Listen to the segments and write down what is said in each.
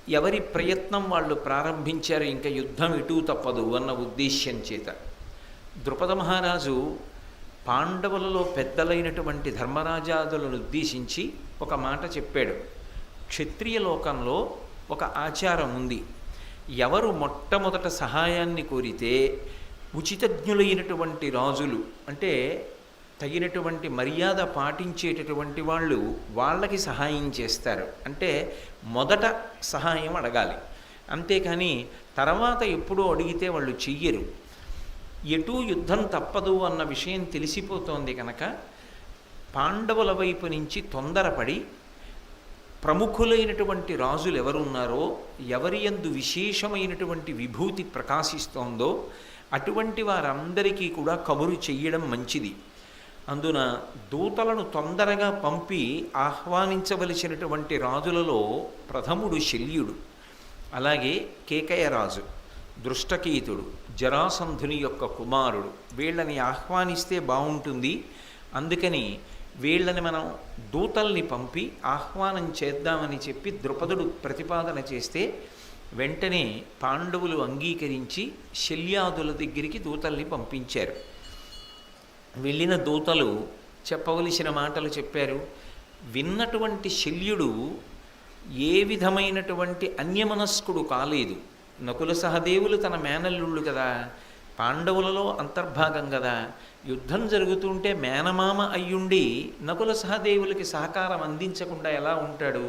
ఎవరి ప్రయత్నం వాళ్ళు ప్రారంభించారు, ఇంకా యుద్ధం ఇటూ తప్పదు అన్న ఉద్దేశ్యం చేత ద్రుపద మహారాజు పాండవులలో పెద్దలైనటువంటి ధర్మరాజాదులను ఉద్దేశించి ఒక మాట చెప్పాడు. క్షత్రియ లోకంలో ఒక ఆచారం ఉంది. ఎవరు మొట్టమొదట సహాయాన్ని కోరితే ఉచితజ్ఞులైనటువంటి రాజులు, అంటే తగినటువంటి మర్యాద పాటించేటటువంటి వాళ్ళు వాళ్ళకి సహాయం చేస్తారు. అంటే మొదట సహాయం అడగాలి, అంతేకాని తర్వాత ఎప్పుడూ అడిగితే వాళ్ళు చెయ్యరు. ఎటూ యుద్ధం తప్పదు అన్న విషయం తెలిసిపోతోంది కనుక పాండవుల వైపు నుంచి తొందరపడి ప్రముఖులైనటువంటి రాజులు ఎవరున్నారో, ఎవరి యందు విశేషమైనటువంటి విభూతి ప్రకాశిస్తోందో అటువంటి వారందరికీ కూడా కబురు చెయ్యడం మంచిది. అందున దూతలను తొందరగా పంపి ఆహ్వానించవలసినటువంటి రాజులలో ప్రథముడు శల్యుడు, అలాగే కేకయరాజు, దృష్టకీతుడు, జరాసంధుని యొక్క కుమారుడు. వీళ్ళని ఆహ్వానిస్తే బాగుంటుంది, అందుకని వీళ్ళని మనం దూతల్ని పంపి ఆహ్వానం చేద్దామని చెప్పి ద్రుపదుడు ప్రతిపాదన చేస్తే వెంటనే పాండవులు అంగీకరించి శల్యాదుల దగ్గరికి దూతల్ని పంపించారు. వెళ్ళిన దూతలు చెప్పవలసిన మాటలు చెప్పారు. విన్నటువంటి శల్యుడు ఏ విధమైనటువంటి అన్యమనస్కుడు కాలేదు. నకుల సహదేవులు తన మేనల్లుళ్ళు కదా, పాండవులలో అంతర్భాగం కదా. యుద్ధం జరుగుతుంటే మేనమామ అయ్యుండి నకుల సహదేవులకి సహకారం అందించకుండా ఎలా ఉంటాడు?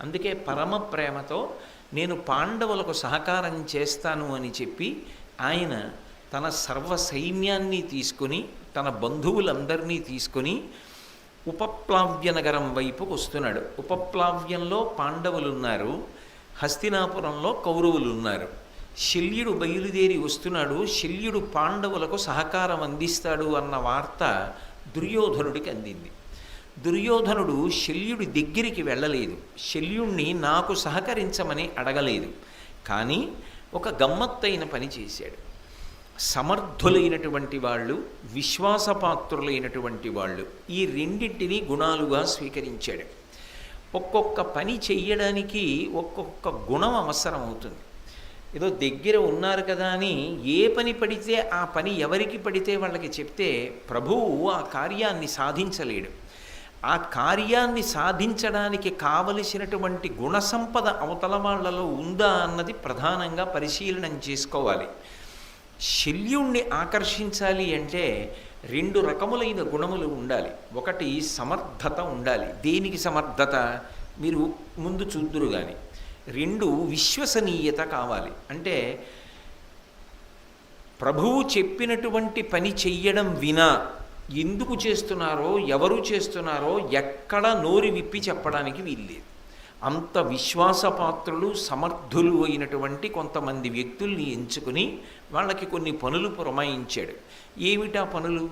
అందుకే పరమ ప్రేమతో నేను పాండవులకు సహకారం చేస్తాను అని చెప్పి ఆయన తన సర్వ సైన్యాన్ని తీసుకుని, తన బంధువులందరినీ తీసుకుని ఉపప్లావ్య నగరం వైపుకు వస్తున్నాడు. ఉపప్లావ్యంలో పాండవులు ఉన్నారు, హస్తినాపురంలో కౌరవులు ఉన్నారు. శల్యుడు బయలుదేరి వస్తున్నాడు. శల్యుడు పాండవులకు సహకారం అందిస్తాడు అన్న వార్త దుర్యోధనుడికి అందింది. దుర్యోధనుడు శల్యుడి దగ్గరికి వెళ్ళలేదు, శల్యుణ్ణి నాకు సహకరించమని అడగలేదు. కానీ ఒక గమ్మత్తైన పని చేశాడు. సమర్థులైనటువంటి వాళ్ళు, విశ్వాసపాత్రులైనటువంటి వాళ్ళు, ఈ రెండింటినీ గుణాలుగా స్వీకరించాడు. ఒక్కొక్క పని చెయ్యడానికి ఒక్కొక్క గుణం అవసరం అవుతుంది. ఏదో దగ్గర ఉన్నారు కదా అని ఏ పని పడితే ఆ పని ఎవరికి పడితే వాళ్ళకి చెప్తే ప్రభువు ఆ కార్యాన్ని సాధించలేడు. ఆ కార్యాన్ని సాధించడానికి కావలసినటువంటి గుణసంపద అవతల వాళ్ళలో ఉందా అన్నది ప్రధానంగా పరిశీలనం చేసుకోవాలి. శల్యుణ్ణి ఆకర్షించాలి అంటే రెండు రకములైన గుణములు ఉండాలి. ఒకటి సమర్థత ఉండాలి. దేనికి సమర్థత మీరు ముందు చూద్దురు కానీ. రెండు, విశ్వసనీయత కావాలి. అంటే ప్రభువు చెప్పినటువంటి పని చెయ్యడం వినా ఎందుకు చేస్తున్నారో, ఎవరు చేస్తున్నారో ఎక్కడ నోరు విప్పి చెప్పడానికి వీల్లేదు. అంత విశ్వాసపాత్రులు, సమర్థులు అయినటువంటి కొంతమంది వ్యక్తుల్ని ఎంచుకుని వాళ్ళకి కొన్ని పనులు పురమాయించాడు. ఏమిటా పనులు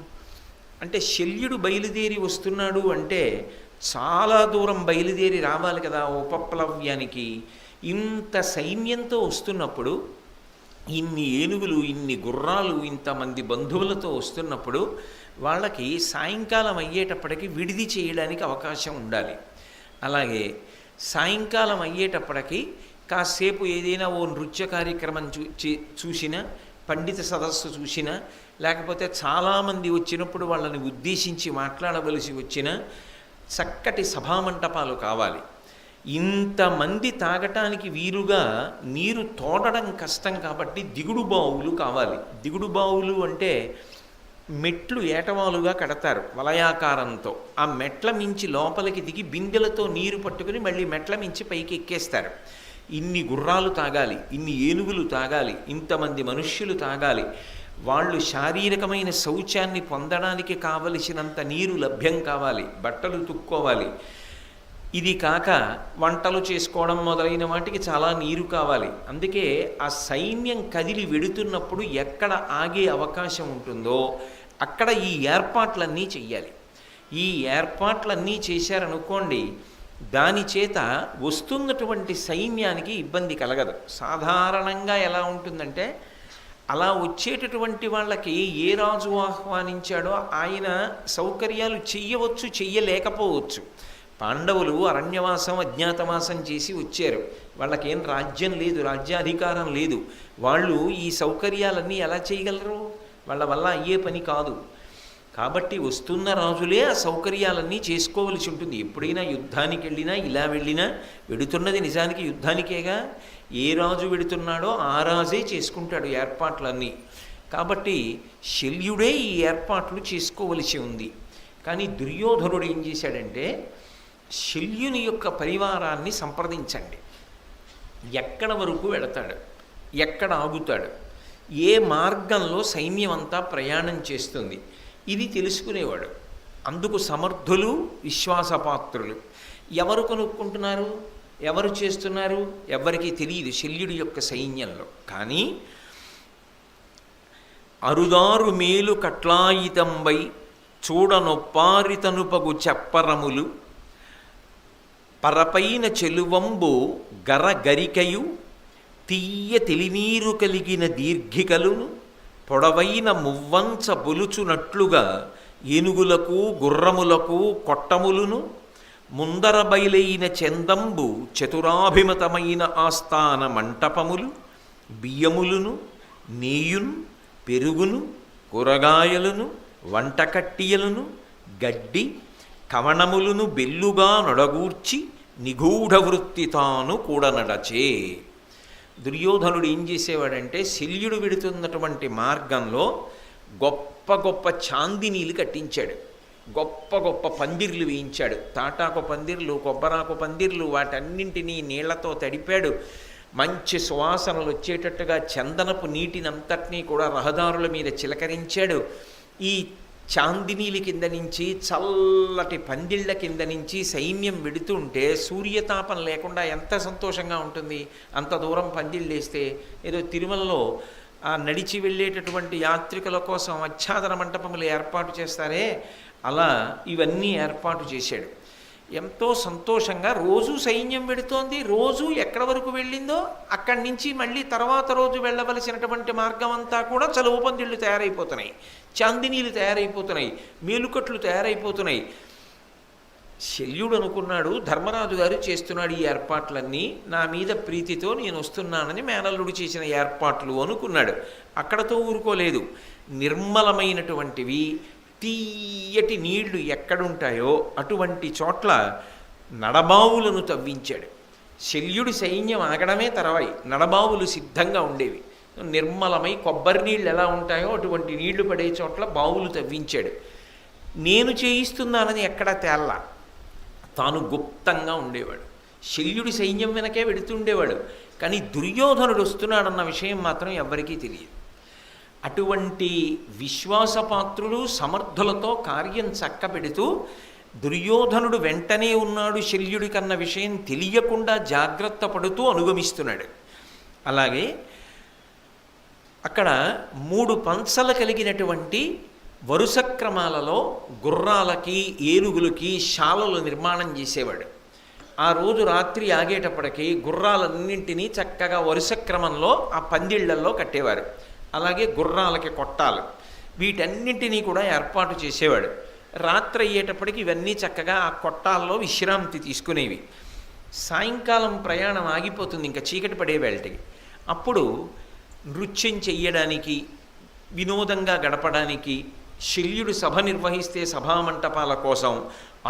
అంటే, శల్యుడు బయలుదేరి వస్తున్నాడు అంటే చాలా దూరం బయలుదేరి రావాలి కదా ఉపప్లవ్యానికి. ఇంత సైన్యంతో వస్తున్నప్పుడు, ఇన్ని ఏనుగులు, ఇన్ని గుర్రాలు, ఇంతమంది బంధువులతో వస్తున్నప్పుడు వాళ్ళకి సాయంకాలం అయ్యేటప్పటికి విడిది చేయడానికి అవకాశం ఉండాలి. అలాగే సాయంకాలం అయ్యేటప్పటికి కాసేపు ఏదైనా ఓ నృత్య కార్యక్రమం చూసినా, పండిత సదస్సు చూసినా, లేకపోతే చాలామంది వచ్చినప్పుడు వాళ్ళని ఉద్దేశించి మాట్లాడవలసి వచ్చిన చక్కటి సభామంటపాలు కావాలి. ఇంతమంది తాగటానికి వీలుగా నీరు తోడడం కష్టం కాబట్టి దిగుడు బావులు కావాలి. దిగుడు బావులు అంటే మెట్లు ఏటవాలుగా కడతారు వలయాకారంతో. ఆ మెట్ల మించి లోపలికి దిగి బిందెలతో నీరు పట్టుకుని మళ్ళీ మెట్ల మించి పైకి ఎక్కేస్తారు. ఇన్ని గుర్రాలు తాగాలి, ఇన్ని ఏనుగులు తాగాలి, ఇంతమంది మనుష్యులు తాగాలి. వాళ్ళు శారీరకమైన శౌచాన్ని పొందడానికి కావలసినంత నీరు లభ్యం కావాలి, బట్టలు తుక్కోవాలి. ఇది కాక వంటలు చేసుకోవడం మొదలైన వాటికి చాలా నీరు కావాలి. అందుకే ఆ సైన్యం కదిలి వెడుతున్నప్పుడు ఎక్కడ ఆగే అవకాశం ఉంటుందో అక్కడ ఈ ఏర్పాట్లన్నీ చెయ్యాలి. ఈ ఏర్పాట్లన్నీ చేశారనుకోండి, దాని చేత వస్తున్నటువంటి సైన్యానికి ఇబ్బంది కలగదు. సాధారణంగా ఎలా ఉంటుందంటే, అలా వచ్చేటటువంటి వాళ్ళకి ఏ రాజు ఆహ్వానించాడో ఆయన సౌకర్యాలు చెయ్యవచ్చు, చెయ్యలేకపోవచ్చు. పాండవులు అరణ్యవాసం అజ్ఞాతవాసం చేసి వచ్చారు. వాళ్ళకేం రాజ్యం లేదు, రాజ్యాధికారం లేదు. వాళ్ళు ఈ సౌకర్యాలన్నీ ఎలా చేయగలరు? వాళ్ళ వల్ల అయ్యే పని కాదు. కాబట్టి వస్తున్న రాజులే ఆ సౌకర్యాలన్నీ చేసుకోవలసి ఉంటుంది. ఎప్పుడైనా యుద్ధానికి వెళ్ళినా ఇలా వెళ్ళినా వెడుతున్నది నిజానికి యుద్ధానికేగా. ఏ రాజు వెడుతున్నాడో ఆ రాజే చేసుకుంటాడు ఏర్పాట్లన్నీ. కాబట్టి శల్యుడే ఈ ఏర్పాట్లు చేసుకోవలసి ఉంది. కానీ దుర్యోధనుడు ఏం చేశాడంటే, శల్యుని యొక్క పరివారాన్ని సంప్రదించండి, ఎక్కడ వరకు వెళతాడు, ఎక్కడ ఆగుతాడు, ఏ మార్గంలో సైన్యం అంతా ప్రయాణం చేస్తుంది, ఇది తెలుసుకునేవాడు. అందుకు సమర్థులు, విశ్వాసపాత్రులు. ఎవరు కనుక్కుంటున్నారు, ఎవరు చేస్తున్నారు, ఎవరికి తెలియదు శల్యుడి యొక్క సైన్యంలో. కానీ అరుదారు మేలు కట్లాయితంబై చూడనొప్పారితనుపగు చెప్పరములు పరపైన చెలువంబు గరగరికయు తీయ తెలినీరు కలిగిన దీర్ఘికలును పొడవైన మువ్వంచ బొలుచునట్లుగా ఏనుగులకు గుర్రములకు కొట్టములును ముందర బయలైన చందంబు చతురాభిమతమైన ఆస్థాన మంటపములు బియ్యములును నేయును పెరుగును కూరగాయలను వంటకట్టియలను గడ్డి కవణములను బెల్లుగా నొడగూర్చి నిగూఢ వృత్తి తాను కూడనడచే. దుర్యోధనుడు ఏం చేసేవాడంటే, శల్యుడు వెడుతున్నటువంటి మార్గంలో గొప్ప గొప్ప చాందినీలు కట్టించాడు, గొప్ప గొప్ప పందిర్లు వేయించాడు. తాటాకు పందిర్లు, కొబ్బరాకు పందిర్లు, వాటన్నింటినీ నీళ్లతో తడిపాడు. మంచి సువాసనలు వచ్చేటట్టుగా చందనపు నీటినంతటినీ కూడా రహదారుల మీద చిలకరించాడు. ఈ చాందినీల కింద నుంచి, చల్లటి పందిళ్ళ కింద నుంచి సైన్యం వెడుతుంటే సూర్యతాపం లేకుండా ఎంత సంతోషంగా ఉంటుంది. అంత దూరం పందిళ్ళేస్తే ఏదో తిరుమలలో ఆ నడిచి వెళ్ళేటటువంటి యాత్రికుల కోసం ఆచ్ఛాదన మంటపములు ఏర్పాటు చేస్తారే, అలా ఇవన్నీ ఏర్పాటు చేశాడు. ఎంతో సంతోషంగా రోజు సైన్యం వెడుతోంది. రోజు ఎక్కడి వరకు వెళ్ళిందో అక్కడి నుంచి మళ్ళీ తర్వాత రోజు వెళ్ళవలసినటువంటి మార్గం అంతా కూడా చలువ పందిళ్ళు తయారైపోతున్నాయి, చాందినీలు తయారైపోతున్నాయి, మేలుకట్లు తయారైపోతున్నాయి. శల్యుడు అనుకున్నాడు, ధర్మరాజు గారు చేస్తున్నాడు ఈ ఏర్పాట్లన్నీ, నా మీద ప్రీతితో నేను వస్తున్నానని మేనల్లుడు చేసిన ఏర్పాట్లు అనుకున్నాడు. అక్కడతో ఊరుకోలేదు. నిర్మలమైనటువంటివి తీయటి నీళ్లు ఎక్కడుంటాయో అటువంటి చోట్ల నడబావులను తవ్వించాడు. శల్యుడి సైన్యం ఆగడమే తర్వాయి నడబావులు సిద్ధంగా ఉండేవి. నిర్మలమై కొబ్బరి నీళ్ళు ఎలా ఉంటాయో అటువంటి నీళ్లు పడే చోట్ల బావులు తవ్వించాడు. నేను చేయిస్తున్నానని ఎక్కడా తేల్లా, తాను గుప్తంగా ఉండేవాడు. శల్యుడి సైన్యం వెనకే వెడుతుండేవాడు. కానీ దుర్యోధనుడు వస్తున్నాడన్న విషయం మాత్రం ఎవ్వరికీ తెలియదు. అటువంటి విశ్వాసపాత్రులు సమర్థులతో కార్యం చక్కబెడుతూ దుర్యోధనుడు వెంటనే ఉన్నాడు శల్యుడి కన్న విషయం తెలియకుండా జాగ్రత్త పడుతూ అనుగమిస్తున్నాడు. అలాగే అక్కడ 3 పంచలు కలిగినటువంటి వరుస క్రమాలలో గుర్రాలకి ఏనుగులకి శాలలు నిర్మాణం చేసేవాడు. ఆ రోజు రాత్రి ఆగేటప్పటికీ గుర్రాలన్నింటినీ చక్కగా వరుస క్రమంలో ఆ పందిళ్లల్లో కట్టేవారు. అలాగే గుర్రాలకి కొట్టాలు, వీటన్నింటినీ కూడా ఏర్పాటు చేసేవాడు. రాత్రి అయ్యేటప్పటికి ఇవన్నీ చక్కగా ఆ కొట్టాల్లో విశ్రాంతి తీసుకునేవి. సాయంకాలం ప్రయాణం ఆగిపోతుంది, ఇంకా చీకటి పడే వేళటికి. అప్పుడు నృత్యం చెయ్యడానికి, వినోదంగా గడపడానికి శల్యుడు సభ నిర్వహిస్తే సభామంటపాల కోసం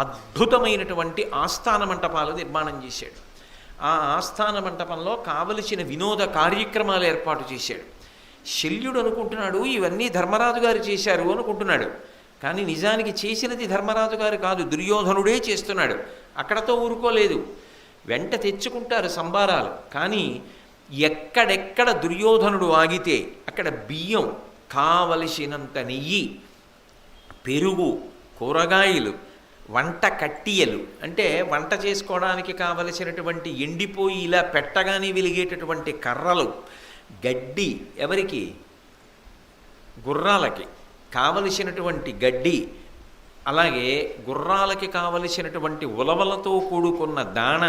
అద్భుతమైనటువంటి ఆస్థాన మంటపాలు నిర్మాణం చేశాడు. ఆ ఆస్థాన మంటపంలో కావలసిన వినోద కార్యక్రమాలు ఏర్పాటు చేశాడు. శల్యుడు అనుకుంటున్నాడు ఇవన్నీ ధర్మరాజు గారు చేశారు అనుకుంటున్నాడు. కానీ నిజానికి చేసినది ధర్మరాజు గారు కాదు, దుర్యోధనుడే చేస్తున్నాడు. అక్కడతో ఊరుకోలేదు, వెంట తెచ్చుకుంటారు సంబారాలు. కానీ ఎక్కడెక్కడ దుర్యోధనుడు ఆగితే అక్కడ బియ్యం, కావలసినంత నెయ్యి, పెరుగు, కూరగాయలు, వంట కట్టియలు, అంటే వంట చేసుకోవడానికి కావలసినటువంటి ఎండిపోయి ఇలా పెట్టగానే వెలిగేటటువంటి కర్రలు, గడ్డి, ఎవరికి? గుర్రాలకి కావలసినటువంటి గడ్డి, అలాగే గుర్రాలకి కావలసినటువంటి ఉలవలతో కూడుకున్న దాణ,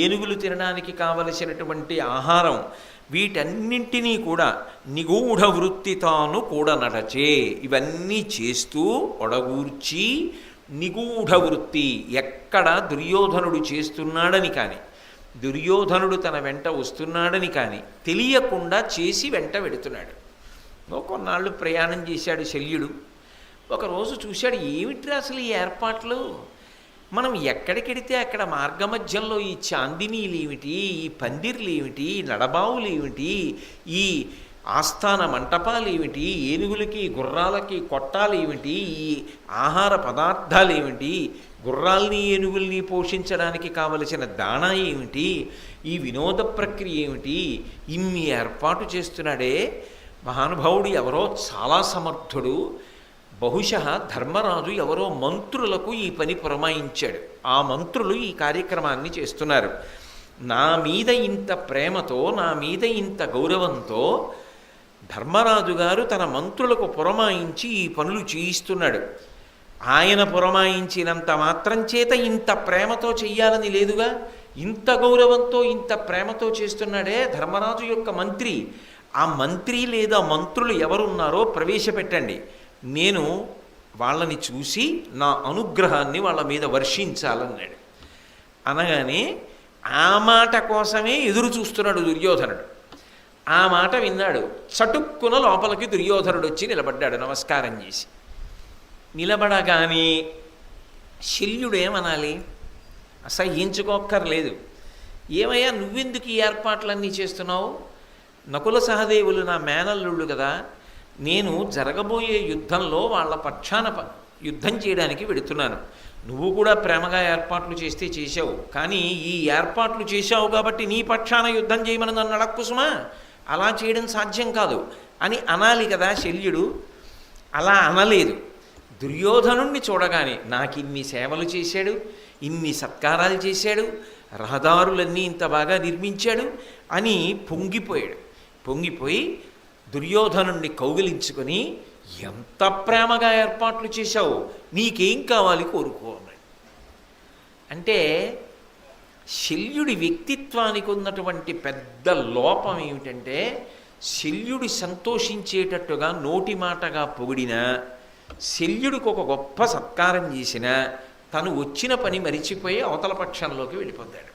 ఏనుగులు తినడానికి కావలసినటువంటి ఆహారం, వీటన్నింటినీ కూడా నిగూఢ వృత్తి తాను కూడా నడచే, ఇవన్నీ చేస్తూ ఒడగూర్చి నిగూఢ వృత్తి, ఎక్కడ దుర్యోధనుడు చేస్తున్నాడని కానీ దుర్యోధనుడు తన వెంట వస్తున్నాడని కానీ తెలియకుండా చేసి వెంట వెడుతున్నాడు. కొన్నాళ్ళు ప్రయాణం చేశాడు శల్యుడు. ఒకరోజు చూశాడు, ఏమిట్రా అసలు ఈ ఏర్పాట్లు, మనం ఎక్కడికెడితే అక్కడ మార్గమధ్యంలో ఈ చాందినీలు ఏమిటి, ఈ పందిర్లు ఏమిటి, ఈ నడబావులు ఏమిటి, ఈ ఆస్థాన మంటపాలు ఏమిటి, ఏనుగులకి గుర్రాలకి కొట్టాలు ఏమిటి, ఈ ఆహార పదార్థాలు ఏమిటి, గుర్రాల్ని ఏనుగుల్ని పోషించడానికి కావలసిన దాణా ఏమిటి, ఈ వినోద ప్రక్రియ ఏమిటి, ఇన్ని ఏర్పాటు చేస్తున్నాడే మహానుభావుడు. ఎవరో చాలా సమర్థుడు, బహుశः ధర్మరాజు ఎవరో మంత్రులకు ఈ పని పురమాయించాడు. ఆ మంత్రులు ఈ కార్యక్రమాన్ని చేస్తున్నారు. నా మీద ఇంత ప్రేమతో, నా మీద ఇంత గౌరవంతో ధర్మరాజు గారు తన మంత్రులకు పురమాయించి ఈ పనులు చేయిస్తున్నాడు. ఆయన పురమాయించినంత మాత్రం చేత ఇంత ప్రేమతో చెయ్యాలని లేదుగా. ఇంత గౌరవంతో ఇంత ప్రేమతో చేస్తున్నాడే ధర్మరాజు యొక్క మంత్రి. ఆ మంత్రి లేదా మంత్రులు ఎవరున్నారో ప్రవేశపెట్టండి, నేను వాళ్ళని చూసి నా అనుగ్రహాన్ని వాళ్ళ మీద వర్షించాలన్నాడు. అనగానే ఆ మాట కోసమే ఎదురు చూస్తున్నాడు దుర్యోధనుడు. ఆ మాట విన్నాడు. చటుక్కున లోపలికి దుర్యోధనుడు వచ్చి నిలబడ్డాడు నమస్కారం చేసి. నిలబడగానే శల్యుడు ఏమనాలి, అసహ్యించుకోక్కర్లేదు. ఏమయ్యా నువ్వెందుకు ఈ ఏర్పాట్లన్నీ చేస్తున్నావు? నకుల సహదేవులు నా మేనల్లుళ్ళు కదా, నేను జరగబోయే యుద్ధంలో వాళ్ళ పక్షాన యుద్ధం చేయడానికి వెడుతున్నాను. నువ్వు కూడా ప్రేమగా ఏర్పాట్లు చేస్తే చేశావు, కానీ ఈ ఏర్పాట్లు చేశావు కాబట్టి నీ పక్షాన యుద్ధం చేయమని నన్ను అడక్కుసుమా, అలా చేయడం సాధ్యం కాదు అని అనాలి కదా శల్యుడు. అలా అనలేదు. దుర్యోధనుణ్ణి చూడగానే నాకు ఇన్ని సేవలు చేశాడు, ఇన్ని సత్కారాలు చేశాడు, రహదారులన్నీ ఇంత బాగా నిర్మించాడు అని పొంగిపోయాడు. పొంగిపోయి దుర్యోధనుణ్ణి కౌగిలించుకొని, ఎంత ప్రేమగా ఏర్పాట్లు చేశావు, నీకేం కావాలి కోరుకో అన్నాడు. అంటే శల్యుడి వ్యక్తిత్వానికి ఉన్నటువంటి పెద్ద లోపం ఏమిటంటే, శల్యుడి సంతోషించేటట్టుగా నోటి మాటగా పొగిడిన, శల్యుడికి ఒక గొప్ప సత్కారం చేసిన, తను వచ్చిన పని మరిచిపోయి అవతల పక్షంలోకి వెళ్ళిపోతాడు.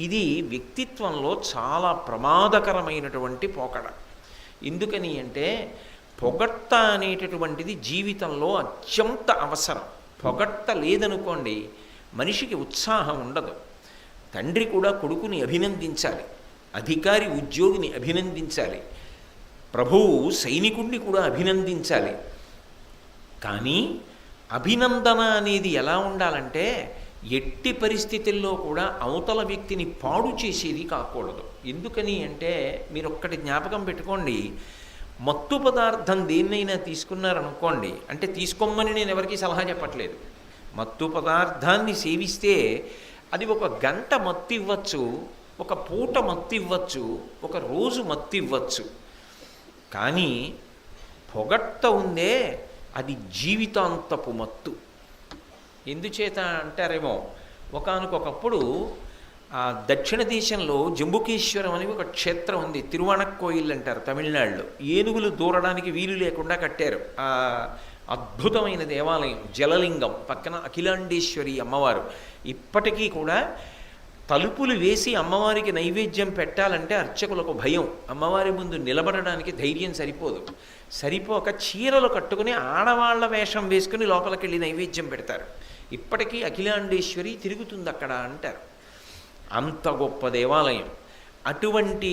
ఇది వ్యక్తిత్వంలో చాలా ప్రమాదకరమైనటువంటి పోకడ. ఎందుకని అంటే పొగడ్త అనేటటువంటిది జీవితంలో అత్యంత అవసరం. పొగడ్త లేదనుకోండి మనిషికి ఉత్సాహం ఉండదు. తండ్రి కూడా కొడుకుని అభినందించాలి, అధికారి ఉద్యోగిని అభినందించాలి, ప్రభువు సైనికుడిని కూడా అభినందించాలి. కానీ అభినందన అనేది ఎలా ఉండాలంటే ఎట్టి పరిస్థితుల్లో కూడా అవతల వ్యక్తిని పాడు చేసేది కాకూడదు. ఎందుకని అంటే మీరు ఒక్కటి జ్ఞాపకం పెట్టుకోండి, మత్తు పదార్థం దేన్నైనా తీసుకున్నారనుకోండి, అంటే తీసుకోమని నేను ఎవరికీ సలహా చెప్పట్లేదు. మత్తు పదార్థాన్ని సేవిస్తే అది ఒక గంట మత్తు ఇవ్వచ్చు, ఒక పూట మత్తు ఇవ్వచ్చు, ఒక రోజు మత్తు ఇవ్వచ్చు. కానీ పొగట్ట ఉందే అది జీవితాంతపు మత్తు. ఎందుచేత అంటారేమో, ఒకానొకప్పుడు దక్షిణ దేశంలో జంబుకేశ్వరం అని ఒక క్షేత్రం ఉంది, తిరువణక్కోయిల్ అంటారు తమిళనాడులో. ఏనుగులు దూరడానికి వీలు లేకుండా కట్టారు ఆ అద్భుతమైన దేవాలయం. జలలింగం పక్కన అఖిలాండేశ్వరి అమ్మవారు. ఇప్పటికీ కూడా తలుపులు వేసి అమ్మవారికి నైవేద్యం పెట్టాలంటే అర్చకులకు భయం, అమ్మవారి ముందు నిలబడడానికి ధైర్యం సరిపోక చీరలు కట్టుకుని ఆడవాళ్ల వేషం వేసుకుని లోపలికి వెళ్ళి నైవేద్యం పెడతారు. ఇప్పటికీ అఖిలాండేశ్వరి తిరుగుతుంది అక్కడ అంటారు. అంత గొప్ప దేవాలయం. అటువంటి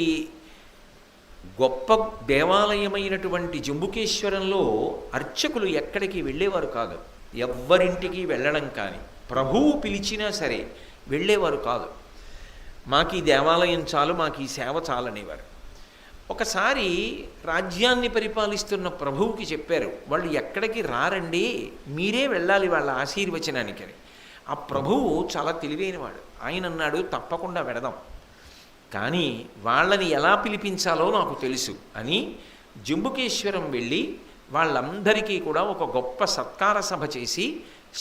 గొప్ప దేవాలయమైనటువంటి జంబుకేశ్వరంలో అర్చకులు ఎక్కడికి వెళ్ళేవారు కాదు, ఎవ్వరింటికి వెళ్ళడం కానీ, ప్రభువు పిలిచినా సరే వెళ్ళేవారు కాదు. మాకు ఈ దేవాలయం చాలు, మాకు ఈ సేవ చాలనేవారు. ఒకసారి రాజ్యాన్ని పరిపాలిస్తున్న ప్రభువుకి చెప్పారు, వాళ్ళు ఎక్కడికి రారండి, మీరే వెళ్ళాలి వాళ్ళ ఆశీర్వచనానికి అని. ఆ ప్రభువు చాలా తెలివైనవాడు. ఆయన అన్నాడు, తప్పకుండా వెడదాం, కానీ వాళ్ళని ఎలా పిలిపించాలో నాకు తెలుసు అని జంబుకేశ్వరం వెళ్ళి వాళ్ళందరికీ కూడా ఒక గొప్ప సత్కార సభ చేసి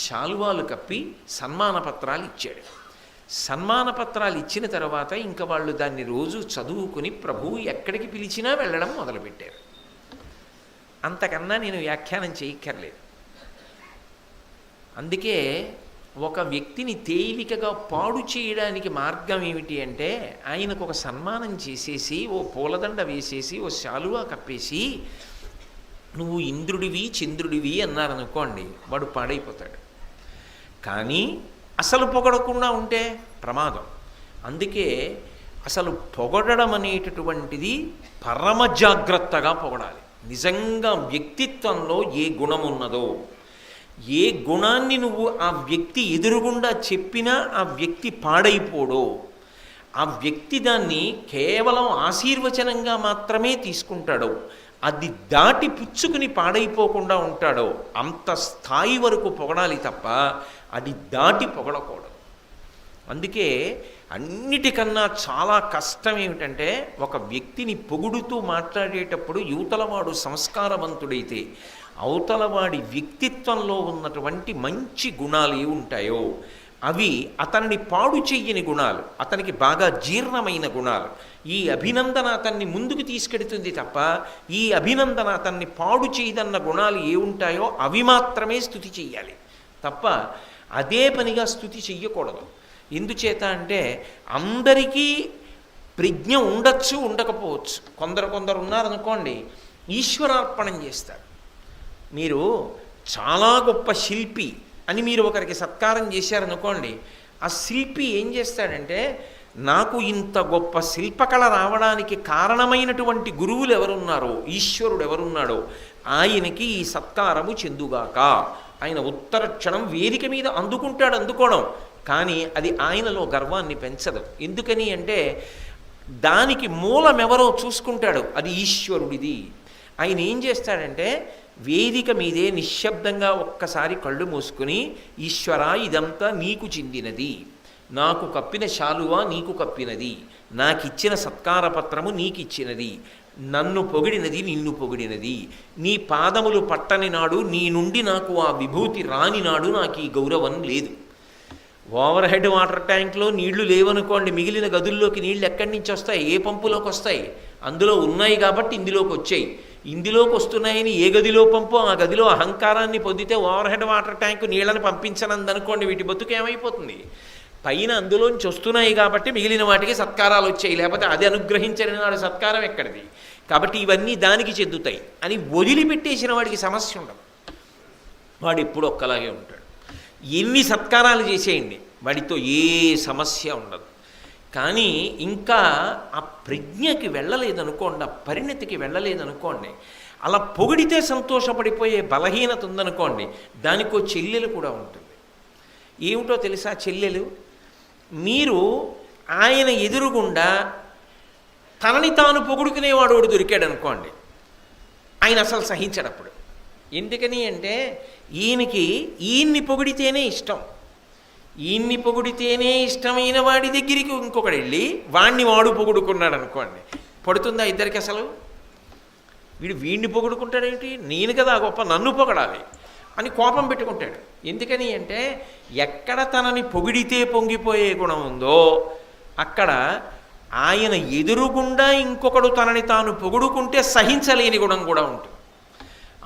శాలువాలు కప్పి సన్మాన పత్రాలు ఇచ్చాడు. సన్మాన పత్రాలు ఇచ్చిన తర్వాత ఇంకా వాళ్ళు దాన్ని రోజు చదువుకుని ప్రభువు ఎక్కడికి పిలిచినా వెళ్ళడం మొదలుపెట్టారు. అంతకన్నా నేను వ్యాఖ్యానం చేయక్కర్లేదు. అందుకే ఒక వ్యక్తిని తేలికగా పాడు చేయడానికి మార్గం ఏమిటి అంటే ఆయనకు ఒక సన్మానం చేసేసి ఓ పూలదండ వేసేసి ఓ శాలువా కప్పేసి నువ్వు ఇంద్రుడివి చంద్రుడివి అన్నారనుకోండి, వాడు పాడైపోతాడు. కానీ అసలు పొగడకుండా ఉంటే ప్రమాదం. అందుకే అసలు పొగడడం అనేటటువంటిది పరమ జాగ్రత్తగా పొగడాలి. నిజంగా వ్యక్తిత్వంలో ఏ గుణం ఉన్నదో, ఏ గుణాన్ని నువ్వు ఆ వ్యక్తి ఎదురుగుండా చెప్పినా ఆ వ్యక్తి పాడైపోడో, ఆ వ్యక్తి దాన్ని కేవలం ఆశీర్వచనంగా మాత్రమే తీసుకుంటాడో, అది దాటి పుచ్చుకుని పాడైపోకుండా ఉంటాడో అంత స్థాయి వరకు పొగడాలి తప్ప అది దాటి పొగడకూడదు. అందుకే అన్నిటికన్నా చాలా కష్టం ఏమిటంటే ఒక వ్యక్తిని పొగుడుతూ మాట్లాడేటప్పుడు యువతలవాడు సంస్కారవంతుడైతే అవతలవాడి వ్యక్తిత్వంలో ఉన్నటువంటి మంచి గుణాలు ఏవి ఉంటాయో అవి అతన్ని పాడు చెయ్యని గుణాలు, అతనికి బాగా జీర్ణమైన గుణాలు. ఈ అభినందన అతన్ని ముందుకు తీసుకెడుతుంది తప్ప ఈ అభినందన అతన్ని పాడు చేయదన్న గుణాలు ఏ ఉంటాయో అవి మాత్రమే స్తుతి చెయ్యాలి తప్ప అదే పనిగా స్తుతి చెయ్యకూడదు. ఎందుచేత అంటే అందరికీ ప్రజ్ఞ ఉండొచ్చు, ఉండకపోవచ్చు. కొందరు ఉన్నారనుకోండి, ఈశ్వరార్పణం చేస్తారు. మీరు చాలా గొప్ప శిల్పి అని మీరు ఒకరికి సత్కారం చేశారనుకోండి, ఆ శిల్పి ఏం చేస్తాడంటే నాకు ఇంత గొప్ప శిల్పకళ రావడానికి కారణమైనటువంటి గురువులు ఎవరున్నారో, ఈశ్వరుడు ఎవరున్నాడో ఆయనకి ఈ సత్కారము చెందుగాక. ఆయన ఉత్తర క్షణం వేదిక మీద అందుకోవడం, కానీ అది ఆయనలో గర్వాన్ని పెంచదు. ఎందుకని అంటే దానికి మూలం ఎవరో చూసుకుంటాడు, అది ఈశ్వరుడిది. ఆయన ఏం చేస్తాడంటే వేదిక మీదే నిశ్శబ్దంగా ఒక్కసారి కళ్ళు మూసుకుని, ఈశ్వరా ఇదంతా నీకు చెందినది, నాకు కప్పిన శాలువా నీకు కప్పినది, నాకిచ్చిన సత్కార పత్రము నీకిచ్చినది, నన్ను పొగిడినది నిన్ను పొగిడినది, నీ పాదములు పట్టని నాడు నీ నుండి నాకు ఆ విభూతి రాని నాడు నాకు ఈ గౌరవం లేదు. ఓవర్ హెడ్ వాటర్ ట్యాంక్లో నీళ్లు లేవనుకోండి, మిగిలిన గదుల్లోకి నీళ్లు ఎక్కడి నుంచి వస్తాయి? ఏ పంపులోకి వస్తాయి? అందులో ఉన్నాయి కాబట్టి ఇందులోకి వచ్చాయి. ఇందులోకి వస్తున్నాయని ఏ గదిలో పంపో ఆ గదిలో అహంకారాన్ని పొందితే ఓవర్ హెడ్ వాటర్ ట్యాంకు నీళ్ళని పంపించనందనుకోండి, వీటి బతుకు ఏమైపోతుంది? పైన అందులోంచి వస్తున్నాయి కాబట్టి మిగిలిన వాటికి సత్కారాలు వచ్చాయి, లేకపోతే అది అనుగ్రహించని నాడు సత్కారం ఎక్కడిది? కాబట్టి ఇవన్నీ దానికి చెందుతాయి అని వదిలిపెట్టేసిన వాడికి సమస్య ఉండదు. వాడు ఎప్పుడు ఒక్కలాగే ఉంటాడు. ఎన్ని సత్కారాలు చేసేయండి, వాడితో ఏ సమస్య ఉండదు. కానీ ఇంకా ఆ ప్రజ్ఞకి వెళ్ళలేదనుకోండి, ఆ పరిణతికి వెళ్ళలేదనుకోండి, అలా పొగిడితే సంతోషపడిపోయే బలహీనత ఉందనుకోండి, దానికో చెల్లెలు కూడా ఉంటుంది. ఏమిటో తెలుసా చెల్లెలు? మీరు ఆయన ఎదురుగుండా తనని తాను పొగుడుకునేవాడు ఒకడు దొరికాడు అనుకోండి, ఆయన అసలు సహించడప్పుడు. ఎందుకని అంటే ఈయన్ని పొగిడితేనే ఇష్టం, ఈయన్ని పొగిడితేనే ఇష్టమైన వాడి దగ్గరికి ఇంకొకడు వెళ్ళి వాడు పొగుడుకున్నాడు అనుకోండి, పడుతుందా ఇద్దరికి? అసలు వీడిని పొగుడుకుంటాడేంటి, నేను కదా గొప్ప, నన్ను పొగడాలి అని కోపం పెట్టుకుంటాడు. ఎందుకని అంటే ఎక్కడ తనని పొగిడితే పొంగిపోయే గుణం ఉందో అక్కడ ఆయన ఎదురుగుండా ఇంకొకడు తనని తాను పొగుడుకుంటే సహించలేని గుణం కూడా ఉంటుంది.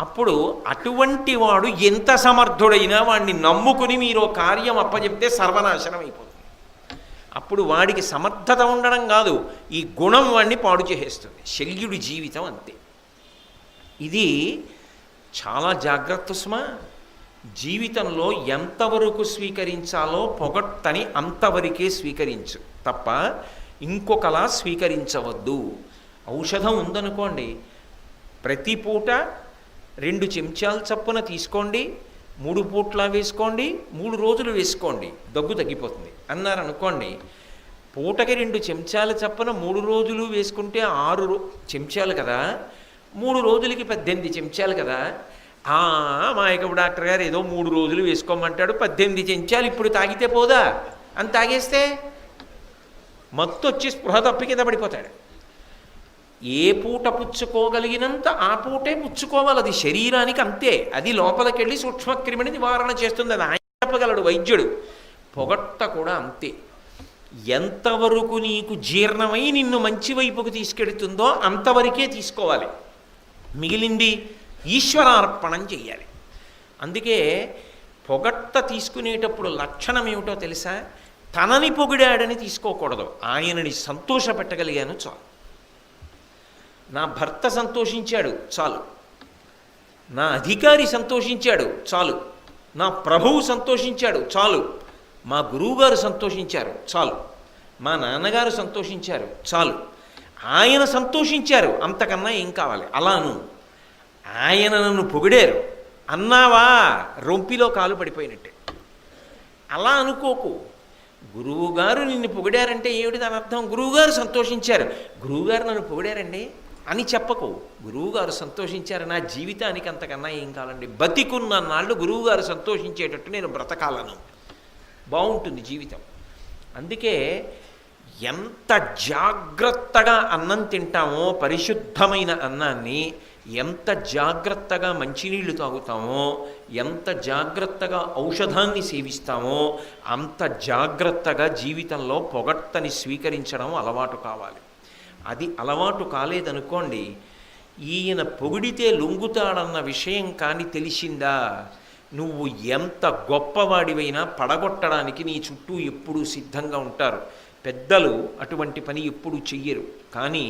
అప్పుడు అటువంటి వాడు ఎంత సమర్థుడైనా వాడిని నమ్ముకుని మీరు కార్యం అప్పచెప్తే సర్వనాశనం అయిపోతుంది. అప్పుడు వాడికి సమర్థత ఉండడం కాదు, ఈ గుణం వాడిని పాడు చేసేస్తుంది. శల్యుడి జీవితం అంతే. ఇది చాలా జాగ్రత్త సుమా. జీవితంలో ఎంతవరకు స్వీకరించాలో పొగట్టని అంతవరకే స్వీకరించు తప్ప ఇంకొకలా స్వీకరించవద్దు. ఔషధం ఉందనుకోండి, ప్రతి పూట 2 చెంచాలు చప్పున తీసుకోండి, 3 పూట్లా వేసుకోండి, 3 రోజులు వేసుకోండి, దగ్గు తగ్గిపోతుంది అన్నారనుకోండి. పూటకి 2 చెంచాలు చప్పున 3 రోజులు వేసుకుంటే 6 చెంచాలు కదా, 3 రోజులకి 18 చెంచాలు కదా. మాయకపు డాక్టర్ గారు ఏదో 3 రోజులు వేసుకోమంటాడు, 18 చెంచాలు ఇప్పుడు తాగితే పోదా అని తాగేస్తే మత్తు వచ్చి స్పృహ తప్పి కింద పడిపోతాడు. ఏ పూట పుచ్చుకోగలిగినంత ఆ పూటే పుచ్చుకోవాలి. అది శరీరానికి అంతే. అది లోపలికి వెళ్ళి సూక్ష్మక్రిమిని నివారణ చేస్తుంది. అది ఆయన చెప్పగలడు వైద్యుడు. పొగట్ట కూడా అంతే. ఎంతవరకు నీకు జీర్ణమై నిన్ను మంచి వైపుకు తీసుకెడుతుందో అంతవరకే తీసుకోవాలి, మిగిలింది ఈశ్వరార్పణం చెయ్యాలి. అందుకే పొగట్ట తీసుకునేటప్పుడు లక్షణం ఏమిటో తెలుసా? తనని పొగిడాడని తీసుకోకూడదు, ఆయనని సంతోషపెట్టగలిగాను చాలు. నా భర్త సంతోషించాడు చాలు, నా అధికారి సంతోషించాడు చాలు, నా ప్రభువు సంతోషించాడు చాలు, మా గురువుగారు సంతోషించారు చాలు, మా నాన్నగారు సంతోషించారు చాలు, ఆయన సంతోషించారు, అంతకన్నా ఏం కావాలి? అలాను ఆయన నన్ను పొగిడారు అన్నావా, రొంపిలో కాలు పడిపోయినట్టే. అలా అనుకోకు. గురువుగారు నిన్ను పొగిడారంటే ఏమిటి దాని అర్థం? గురువుగారు సంతోషించారు, గురువుగారు నన్ను పొగిడారండి అని చెప్పకు. గురువుగారు సంతోషించారు, నా జీవితానికి అంతకన్నా ఏం కావాలండి? బతికున్న నాళ్ళు గురువుగారు సంతోషించేటట్టు నేను బ్రతకాలను, బాగుంటుంది జీవితం. అందుకే ఎంత జాగ్రత్తగా అన్నం తింటామో, పరిశుద్ధమైన అన్నాన్ని, ఎంత జాగ్రత్తగా మంచినీళ్ళు తాగుతామో, ఎంత జాగ్రత్తగా ఔషధాన్ని సేవిస్తామో, అంత జాగ్రత్తగా జీవితంలో పొగట్టని స్వీకరించడం అలవాటు కావాలి. అది అలవాటు కాలేదనుకోండి, ఈయన పొగిడితే లొంగుతాడన్న విషయం కానీ తెలిసిందా, నువ్వు ఎంత గొప్పవాడివైనా పడగొట్టడానికి నీ చుట్టూ ఎప్పుడూ సిద్ధంగా ఉంటారు. పెద్దలు అటువంటి పని ఎప్పుడూ చెయ్యరు, కానీ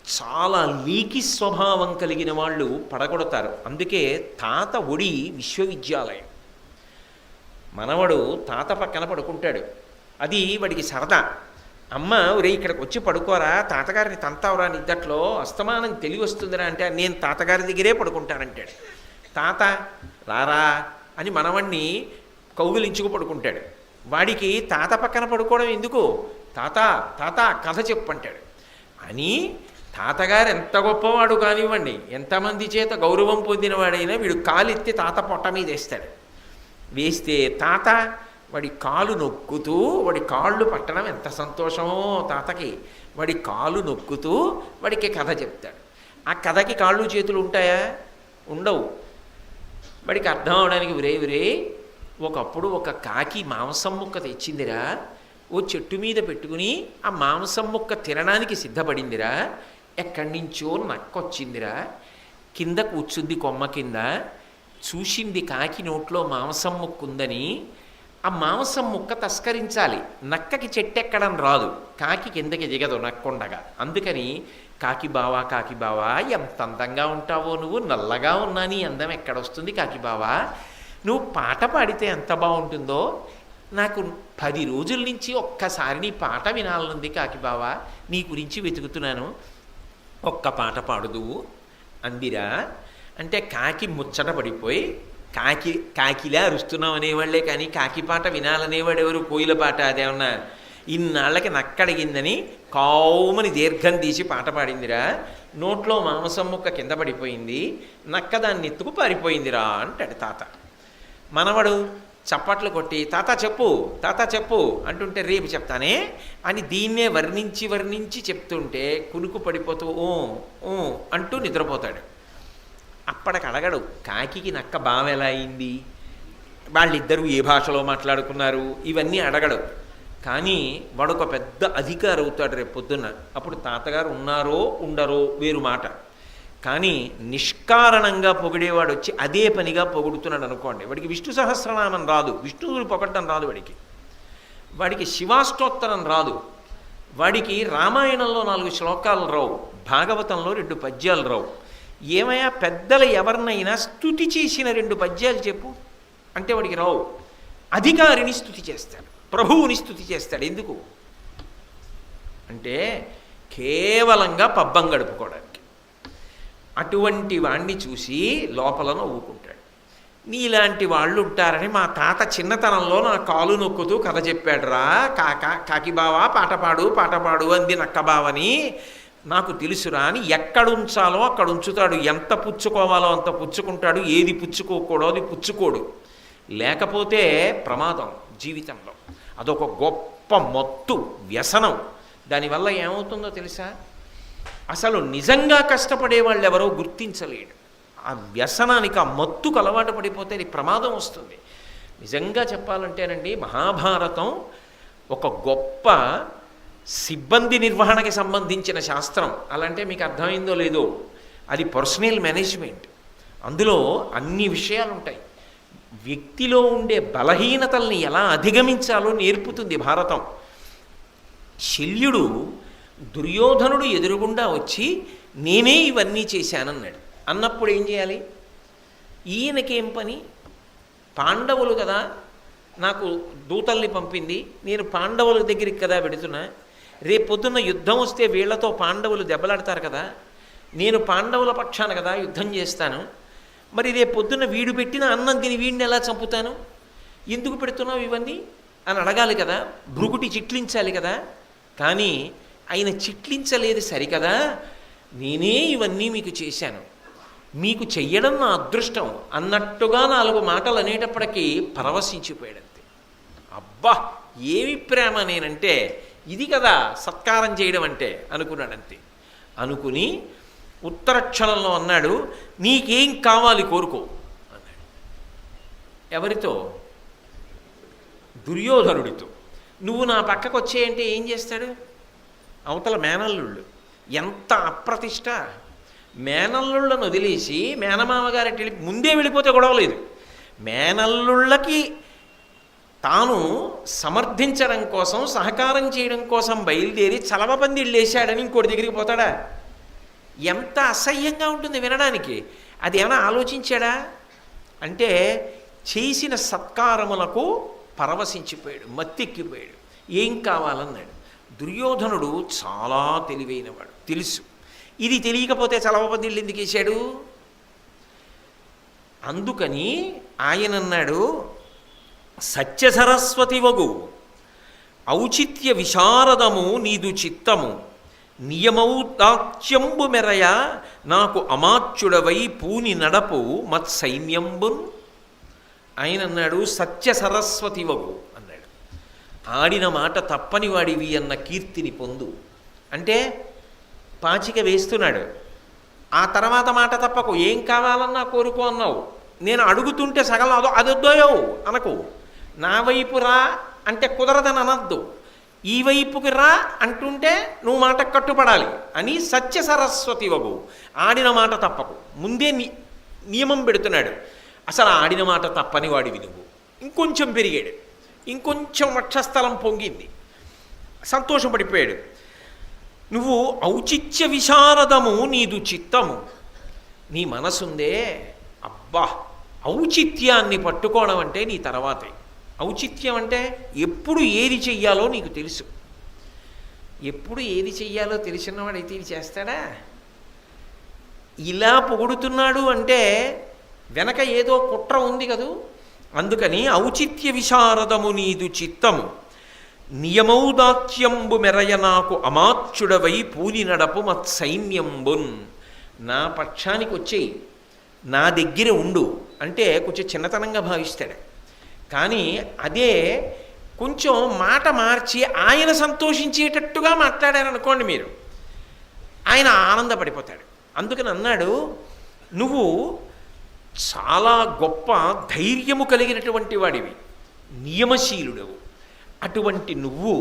చాలా లీకి స్వభావం కలిగిన వాళ్ళు పడగొడతారు. అందుకే తాత ఒడి విశ్వవిద్యాలయం. మనవడు తాత పక్కన పడుకుంటాడు, అది వాడికి సరదా. అమ్మ ఒరే ఇక్కడికి వచ్చి పడుకోరా, తాతగారిని తంతావరా, నిద్దట్లో అస్తమానం తెలివి వస్తుందిరా అంటే, నేను తాతగారి దగ్గరే పడుకుంటానంటాడు. తాత రారా అని మనవణ్ణి కౌగిలించుకు పడుకుంటాడు. వాడికి తాత పక్కన పడుకోవడం ఎందుకు? తాత తాత కథ చెప్పంటాడు అని. తాతగారు ఎంత గొప్పవాడు కానివ్వండి, ఎంతమంది చేత గౌరవం పొందినవాడైనా వీడు కాలెత్తి తాత పొట్ట మీద వేస్తాడు. వేస్తే తాత వాడి కాలు నొక్కుతూ, వాడి కాళ్ళు పట్టడం ఎంత సంతోషమో తాతకి, వాడి కాలు నొక్కుతూ వాడికి కథ చెప్తాడు. ఆ కథకి కాళ్ళు చేతులు ఉంటాయా? ఉండవు. వాడికి అర్థం అవడానికి విరే ఒకప్పుడు ఒక కాకి మాంసం ముక్క తెచ్చిందిరా, ఓ చెట్టు మీద పెట్టుకుని ఆ మాంసం ముక్క తినడానికి సిద్ధపడిందిరా, ఎక్కడి నుంచో నక్కొచ్చిందిరా, కింద కూర్చుంది కొమ్మ కింద, చూసింది కాకి నోట్లో మాంసం ముక్క ఉందని. ఆ మాంసం ముక్క తస్కరించాలి, నక్కకి చెట్టెక్కడం రాదు, కాకి కిందకి దిగదు నక్కుండగా. అందుకని కాకి బావా ఎంత అందంగా ఉంటావో నువ్వు, నల్లగా ఉన్నా నీ అందం ఎక్కడొస్తుంది కాకి బావా, నువ్వు పాట పాడితే ఎంత బాగుంటుందో, నాకు 10 రోజుల నుంచి ఒక్కసారి నీ పాట వినాలనుంది కాకి బావా, నీ గురించి వెతుకుతున్నాను, ఒక్క పాట పాడుదువు అందిరా అంటే కాకి ముచ్చట పడిపోయి, కాకిలా అరుస్తున్నాం అనేవాళ్లే కానీ కాకి పాట వినాలనేవాడు ఎవరు? కోయిల పాట అదేమన్నా ఇన్నాళ్ళకి నక్కడిగిందని కావుమని దీర్ఘం తీసి పాట పాడిందిరా, నోట్లో మాంసం ముక్క కింద పడిపోయింది, నక్క దాన్ని ఎత్తుకు పారిపోయిందిరా అంటాడు తాత. మనవడు చప్పట్లు కొట్టి తాత చెప్పు అంటుంటే, రేపు చెప్తానే అని దీన్నే వర్ణించి చెప్తుంటే కునుకు పడిపోతూ ఓ అంటూ నిద్రపోతాడు. అప్పటికి అడగడు కాకి నక్క బావ ఎలా అయింది, వాళ్ళిద్దరూ ఏ భాషలో మాట్లాడుకున్నారు, ఇవన్నీ అడగడు. కానీ వాడొక పెద్ద అధికారి అవుతాడు రేపు పొద్దున్న. అప్పుడు తాతగారు ఉన్నారో ఉండరో వేరు మాట, కానీ నిష్కారణంగా పొగిడేవాడు వచ్చి అదే పనిగా పొగుడుతున్నాడు అనుకోండి, వాడికి విష్ణు సహస్రనామం రాదు, విష్ణువుని పొగడ్డం రాదు, వాడికి శివాష్టోత్తరం రాదు, వాడికి రామాయణంలో 4 శ్లోకాలు రావు, భాగవతంలో 2 పద్యాలు రావు. ఏమయ్యా పెద్దలు ఎవరినైనా స్తుతి చేసిన 2 పద్యాలు చెప్పు అంటే వాడికి రావు. అధికారిని స్తుతి చేస్తాడు, ప్రభువుని స్తుతి చేస్తాడు. ఎందుకు అంటే కేవలంగా పబ్బం గడుపుకోవడానికి. అటువంటి వాణ్ణి చూసి లోపల నవ్వుకుంటాడు. నీలాంటి వాళ్ళు ఉంటారని మా తాత చిన్నతనంలో నా కాలు నొక్కుతూ కథ చెప్పాడురా, కాకి బావా పాట పాడు అంది నక్కబావని నాకు తెలుసురా అని. ఎక్కడుంచాలో అక్కడ ఉంచుతాడు, ఎంత పుచ్చుకోవాలో అంత పుచ్చుకుంటాడు, ఏది పుచ్చుకోకూడదో అది పుచ్చుకోడు. లేకపోతే ప్రమాదం జీవితంలో. అదొక గొప్ప మత్తు, వ్యసనం. దానివల్ల ఏమవుతుందో తెలుసా? అసలు నిజంగా కష్టపడే వాళ్ళు ఎవరో గుర్తించలేడు. ఆ వ్యసనానికి, ఆ మత్తుకు అలవాటు పడిపోతే అది ప్రమాదం వస్తుంది. నిజంగా చెప్పాలంటేనండి, మహాభారతం ఒక గొప్ప సిబ్బంది నిర్వహణకి సంబంధించిన శాస్త్రం. అలాంటే మీకు అర్థమైందో లేదో, అది పర్సనల్ మేనేజ్మెంట్. అందులో అన్ని విషయాలు ఉంటాయి. వ్యక్తిలో ఉండే బలహీనతల్ని ఎలా అధిగమించాలో నేర్పుతుంది భారతం. శల్యుడు దుర్యోధనుడు ఎదురుగుండా వచ్చి నేనే ఇవన్నీ చేశానన్నాడు. అన్నప్పుడు ఏం చేయాలి? ఈయనకేం పని? పాండవులు కదా నాకు దూతల్ని పంపింది, నేను పాండవుల దగ్గరికి కదా పెడుతున్నా. రేపొద్దున్న యుద్ధం వస్తే వీళ్లతో పాండవులు దెబ్బలాడతారు కదా, నేను పాండవుల పక్షాన కదా యుద్ధం చేస్తాను. మరి రేపొద్దున్న వీడు పెట్టిన అన్నం తిని వీడిని ఎలా చంపుతాను? ఎందుకు పెడుతున్నావు ఇవన్నీ అని అడగాలి కదా, భృగుటి చిట్లించాలి కదా. కానీ ఆయన చిట్లించలేదు సరికదా, నేనే ఇవన్నీ మీకు చేశాను, మీకు చెయ్యడం నా అదృష్టం అన్నట్టుగా 4 మాటలు అనేటప్పటికీ పరవశించిపోయాడంతే. అబ్బా ఏమి ప్రేమ నేనంటే ఇది కదా సత్కారం చేయడం అంటే అనుకున్నాడంతే. అనుకుని ఉత్తర క్షణంలో అన్నాడు, నీకేం కావాలి కోరుకో అన్నాడు. ఎవరితో? దుర్యోధనుడితో. నువ్వు నా పక్కకు వచ్చేయంటే ఏం చేస్తాడు? అవతల మేనల్లుళ్ళు. ఎంత అప్రతిష్ట! మేనల్లుళ్ళను వదిలేసి మేనమామగారి ముందే వెళ్ళిపోతే గొడవలేదు. మేనల్లుళ్ళకి తాను సమర్థించడం కోసం, సహకారం చేయడం కోసం బయలుదేరి చలవపందిళ్ళు వేశాడని ఇంకోటి దగ్గరికి పోతాడా? ఎంత అసహ్యంగా ఉంటుంది వినడానికి. అది ఏమైనా ఆలోచించాడా? అంటే చేసిన సత్కారములకు పరవశించిపోయాడు, మత్తెక్కిపోయాడు. ఏం కావాలన్నాడు. దుర్యోధనుడు చాలా తెలివైనవాడు, తెలుసు. ఇది తెలియకపోతే చలవపందిళ్ళు ఎందుకు వేశాడు? అందుకని ఆయన అన్నాడు, సత్యసరస్వతి వగు ఔచిత్య విశారదము నీదు చిత్తము, నియమౌదాత్యంబు మెరయ నాకు అమాత్యుడవై పూని నడపు మత్సైన్యంబున్. ఆయన అన్నాడు, సత్య సరస్వతి వగు అన్నాడు. ఆడిన మాట తప్పని వాడివి అన్న కీర్తిని పొందు. అంటే పాచిక వేస్తున్నాడు. ఆ తర్వాత మాట తప్పకు, ఏం కావాలన్నా కోరుకో అన్నావు. నేను అడుగుతుంటే సగం అదొద్దోయో అనకు. నా వైపు రా అంటే కుదరదని అనద్దు. ఈ వైపుకి రా అంటుంటే నువ్వు మాటకు కట్టుపడాలి అని సత్య సరస్వతి వగు. ఆడిన మాట తప్పకు. ముందే నియమం పెడుతున్నాడు. అసలు ఆడిన మాట తప్పని వాడివి నువ్వు. ఇంకొంచెం పెరిగాడు, ఇంకొంచెం వక్షస్థలం పొంగింది, సంతోషపడిపోయాడు. నువ్వు ఔచిత్య విశారదము నీదు చిత్తము, నీ మనసుందే. అబ్బా ఔచిత్యాన్ని పట్టుకోవడం అంటే నీ తర్వాతే. ఔచిత్యం అంటే ఎప్పుడు ఏది చెయ్యాలో నీకు తెలుసు. ఎప్పుడు ఏది చెయ్యాలో తెలిసినవాడైతే ఇది చేస్తాడా? ఇలా పొగుడుతున్నాడు అంటే వెనక ఏదో కుట్ర ఉంది కదూ. అందుకని ఔచిత్య విశారదము నీదు చిత్తము, నియమౌదాత్యంబు మెరయ నాకు అమాత్యుడవై పూని నడపు మత్సైన్యంబున్. నా పక్షానికి వచ్చేయి, నా దగ్గర ఉండు అంటే కొంచెం చిన్నతనంగా భావిస్తాడు. కానీ అదే కొంచెం మాట మార్చి ఆయన సంతోషించేటట్టుగా మాట్లాడారనుకోండి మీరు, ఆయన ఆనందపడిపోతాడు. అందుకని అన్నాడు, నువ్వు చాలా గొప్ప ధైర్యము కలిగినటువంటి వాడివి, నియమశీలుడవు. అటువంటి నువ్వు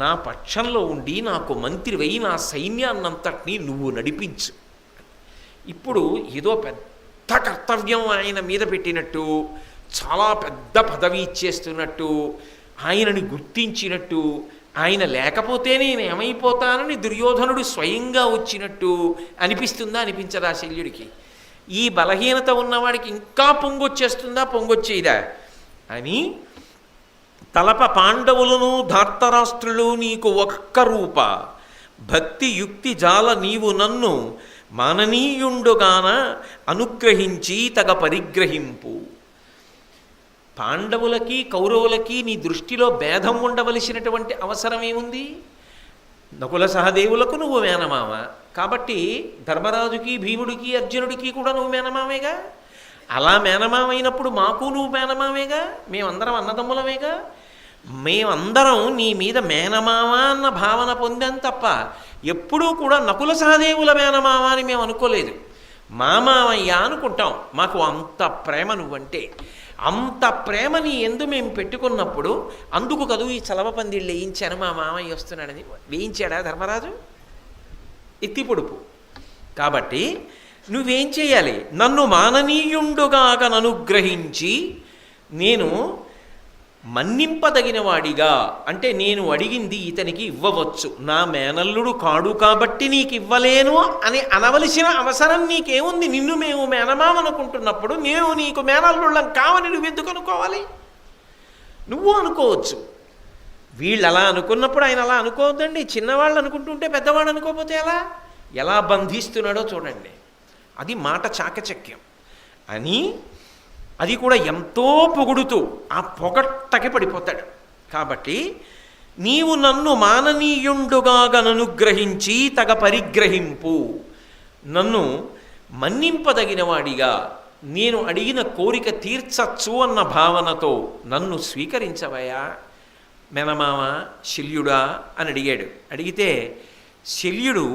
నా పక్షంలో ఉండి నాకు మంత్రివై నా సైన్యాన్నంతటినీ నువ్వు నడిపించు. ఇప్పుడు ఏదో పెద్ద కర్తవ్యం ఆయన మీద పెట్టినట్టు, చాలా పెద్ద పదవి ఇచ్చేస్తున్నట్టు, ఆయనని గుర్తించినట్టు, ఆయన లేకపోతే నేను ఏమైపోతానని దుర్యోధనుడు స్వయంగా వచ్చినట్టు అనిపిస్తుందా? అనిపించదా శల్యుడికి? ఈ బలహీనత ఉన్నవాడికి ఇంకా పొంగొచ్చేస్తుందా? పొంగొచ్చేదా అని తలప పాండవులను ధార్తరాష్ట్రులు నీకు ఒక్క రూప భక్తి యుక్తి జాల నీవు నన్ను మాననీయుండుగాన అనుగ్రహించి తగ పరిగ్రహింపు. పాండవులకి కౌరవులకి నీ దృష్టిలో భేదం ఉండవలసినటువంటి అవసరం ఏముంది? నకుల సహదేవులకు నువ్వు మేనమామ కాబట్టి ధర్మరాజుకి భీముడికి అర్జునుడికి కూడా నువ్వు మేనమామేగా. అలా మేనమామైనప్పుడు మాకు నువ్వు మేనమామేగా, మేమందరం అన్నదమ్ములమేగా. మేమందరం నీ మీద మేనమామ అన్న భావన పొందాం తప్ప ఎప్పుడూ కూడా నకుల సహదేవుల మేనమామ అని మేము అనుకోలేదు. మామామయ్య అనుకుంటాం. మాకు అంత ప్రేమ నువ్వంటే. అంత ప్రేమని ఎందు మేము పెట్టుకున్నప్పుడు అందుకు కదూ ఈ చలవపందిళ్ళు వేయించాను, మా మామయ్య వస్తున్నాడని. వేయించాడా ధర్మరాజు? ఎత్తి పొడుపు. కాబట్టి నువ్వేం చేయాలి? నన్ను మాననీయుండుగాక ననుగ్రహించి నేను మన్నింపదగిన వాడిగా, అంటే నేను అడిగింది ఇతనికి ఇవ్వవచ్చు, నా మేనల్లుడు కాడు కాబట్టి నీకు ఇవ్వలేను అని అనవలసిన అవసరం నీకేముంది? నిన్ను మేము మేనమామనుకుంటున్నప్పుడు నేను నీకు మేనల్లుళ్ళం కావని నువ్వు ఎందుకు అనుకోవాలి? నువ్వు అనుకోవచ్చు. వీళ్ళు అలా అనుకున్నప్పుడు ఆయన అలా అనుకోవద్దండి. చిన్నవాళ్ళు అనుకుంటుంటే పెద్దవాడు అనుకోకపోతే ఎలా బంధిస్తున్నాడో చూడండి. అది మాట చాకచక్యం అని, అది కూడా ఎంతో పొగుడుతూ ఆ పొగట్టకి పడిపోతాడు. కాబట్టి నీవు నన్ను మాననీయుండుగాగననుగ్రహించి తగ పరిగ్రహింపు, నన్ను మన్నింపదగిన వాడిగా, నేను అడిగిన కోరిక తీర్చచ్చు అన్న భావనతో నన్ను స్వీకరించవయా మేనమామ శల్యుడా అని అడిగాడు. అడిగితే శల్యుడు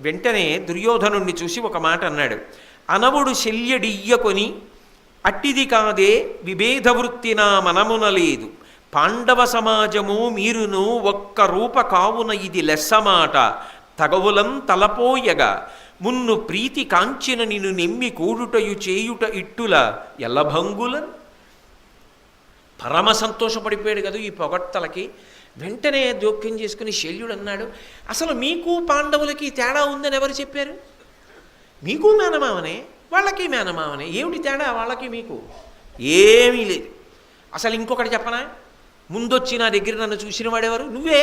వెంటనే దుర్యోధనుణ్ణి చూసి ఒక మాట అన్నాడు. అనవుడు శల్యడియ్యకొని అట్టిది కాదే విభేదవృత్తి నా మనమున లేదు, పాండవ సమాజము మీరును ఒక్క రూప కావున ఇది లెస్సమాట, తగవులం తలపోయగా మున్ను ప్రీతి కాంచిన నిన్ను నెమ్మి కూడుటయు చేయుట ఇట్టుల ఎల్లభంగులన్. పరమ సంతోషపడిపోయాడు కదా ఈ పొగట్టలకి. వెంటనే జోక్యం చేసుకుని శల్యుడు అన్నాడు, అసలు మీకు పాండవులకి తేడా ఉందని ఎవరు చెప్పారు? మీకు మేనమామనే, వాళ్ళకి మేనమామనే, ఏమిటి తేడా వాళ్ళకి మీకు? ఏమీ లేదు. అసలు ఇంకొకటి చెప్పనా, ముందొచ్చి నా దగ్గర నన్ను చూసిన వాడెవరు? నువ్వే.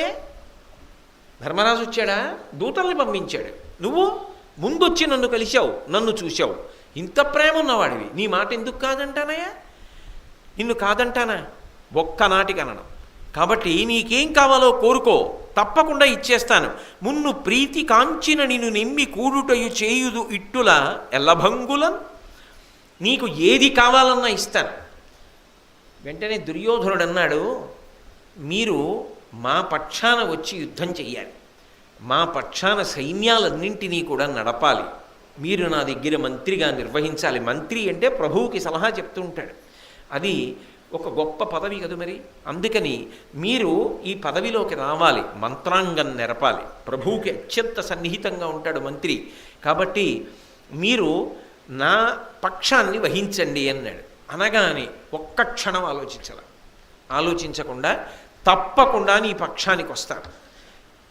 ధర్మరాజు వచ్చాడా? దూతల్ని పంపించాడు. నువ్వు ముందొచ్చి నన్ను కలిశావు, నన్ను చూశావు. ఇంత ప్రేమ ఉన్నవాడివి, నీ మాట ఎందుకు కాదంటానయ్యా? నిన్ను కాదంటానా? ఒక్కనాటికి అనడం. కాబట్టి నీకేం కావాలో కోరుకో, తప్పకుండా ఇచ్చేస్తాను. మున్ను ప్రీతి కాంచిన నిన్ను నిమ్మి కూడుటయు చేయుదు ఇట్టుల ఎల్లభంగులం. నీకు ఏది కావాలన్నా ఇస్తాను. వెంటనే దుర్యోధనుడు అన్నాడు, మీరు మా పక్షాన వచ్చి యుద్ధం చెయ్యాలి, మా పక్షాన సైన్యాలన్నింటినీ కూడా నడపాలి, మీరు నా దగ్గర మంత్రిగా నిర్వహించాలి. మంత్రి అంటే ప్రభువుకి సలహా చెప్తూ ఉంటాడు. అది ఒక గొప్ప పదవి కదా మరి. అందుకని మీరు ఈ పదవిలోకి రావాలి, మంత్రాంగం నెరపాలి. ప్రభువుకి అత్యంత సన్నిహితంగా ఉంటాడు మంత్రి. కాబట్టి మీరు నా పక్షాన్ని వహించండి అన్నాడు. అనగానే ఒక్క క్షణం ఆలోచించకుండా తప్పకుండా నీ పక్షానికి వస్తాడు.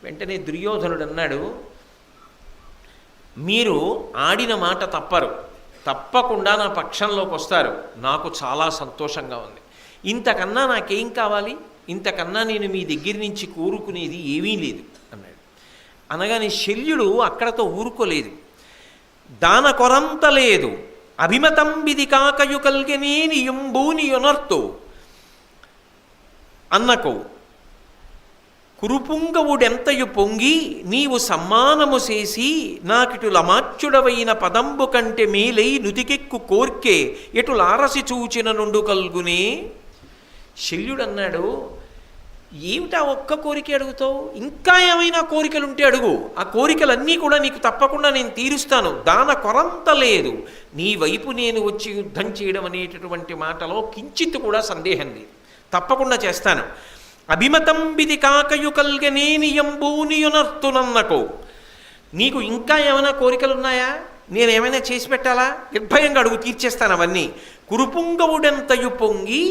వెంటనే దుర్యోధనుడు అన్నాడు, మీరు ఆడిన మాట తప్పరు, తప్పకుండా నా పక్షంలోకి వస్తారు. నాకు చాలా సంతోషంగా ఉంది. ఇంతకన్నా నాకేం కావాలి? ఇంతకన్నా నేను మీ దగ్గర నుంచి కోరుకునేది ఏమీ లేదు అన్నాడు. అనగానే శల్యుడు అక్కడతో ఊరుకోలేదు. దాన కొరంత లేదు అభిమతంబిది కాకయు కల్గెనేని యుంబూని యొనర్తో అన్నకు కురుపుంగవుడెంతయు పొంగి నీవు సమ్మానము చేసి నాకిటులమాచ్యుడవైన పదంబు కంటే మేలై నుతికెక్కు కోర్కే ఎటులారసి చూచిన నుండు కల్గునే. శల్యుడన్నాడు, ఏమిటా ఒక్క కోరిక అడుగుతావు? ఇంకా ఏమైనా కోరికలుంటే అడుగు, ఆ కోరికలన్నీ కూడా నీకు తప్పకుండా నేను తీరుస్తాను. దాన కొరంత లేదు. నీ వైపు నేను వచ్చి యుద్ధం చేయడం అనేటటువంటి మాటలో కించిత్ కూడా సందేహం లేదు, తప్పకుండా చేస్తాను. అభిమతంబిది కాకయు కల్గనేనియంబూనియునర్తునన్నకో. నీకు ఇంకా ఏమైనా కోరికలున్నాయా? నేనేమైనా చేసి పెట్టాలా? నిర్భయంగా అడుగు, తీర్చేస్తాను అవన్నీ. కురుపుంగవుడెంతయు పొంగి,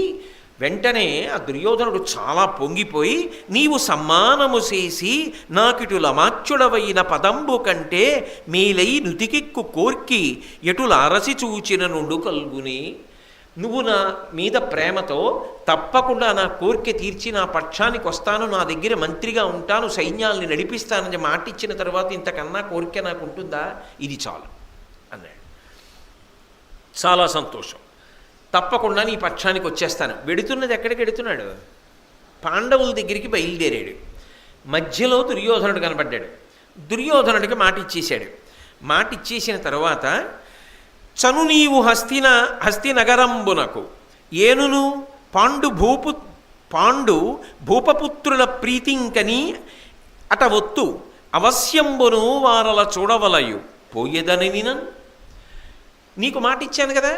వెంటనే ఆ దుర్యోధనుడు చాలా పొంగిపోయి, నీవు సమ్మానము చేసి నాకిటులమాచ్యుడవైన పదంబు కంటే మేలై నుతికెక్కు కోర్కి ఎటులారసి చూచిన నుండు కల్గుని. నువ్వు నా మీద ప్రేమతో తప్పకుండా నా కోరిక తీర్చి నా పక్షానికి వస్తాను, నా దగ్గర మంత్రిగా ఉంటాను, సైన్యాల్ని నడిపిస్తానని మాటిచ్చిన తర్వాత ఇంతకన్నా కోరిక నాకు ఉంటుందా? ఇది చాలు అన్నాడు. చాలా సంతోషం, తప్పకుండా నీ పక్షానికి వచ్చేస్తాను. వెడుతున్నది ఎక్కడికి వెడుతున్నాడు? పాండవుల దగ్గరికి బయలుదేరాడు. మధ్యలో దుర్యోధనుడు కనబడ్డాడు. దుర్యోధనుడికి మాట ఇచ్చేశాడు. మాట ఇచ్చేసిన తర్వాత, చను నీవు హస్తినగరంబునకు ఏనును పాండు భూపపుత్రుల ప్రీతింకని అటవొత్తు అవశ్యంబును వారల చూడవలయు పోయేదని నినన్. నీకు మాట ఇచ్చాను కదా,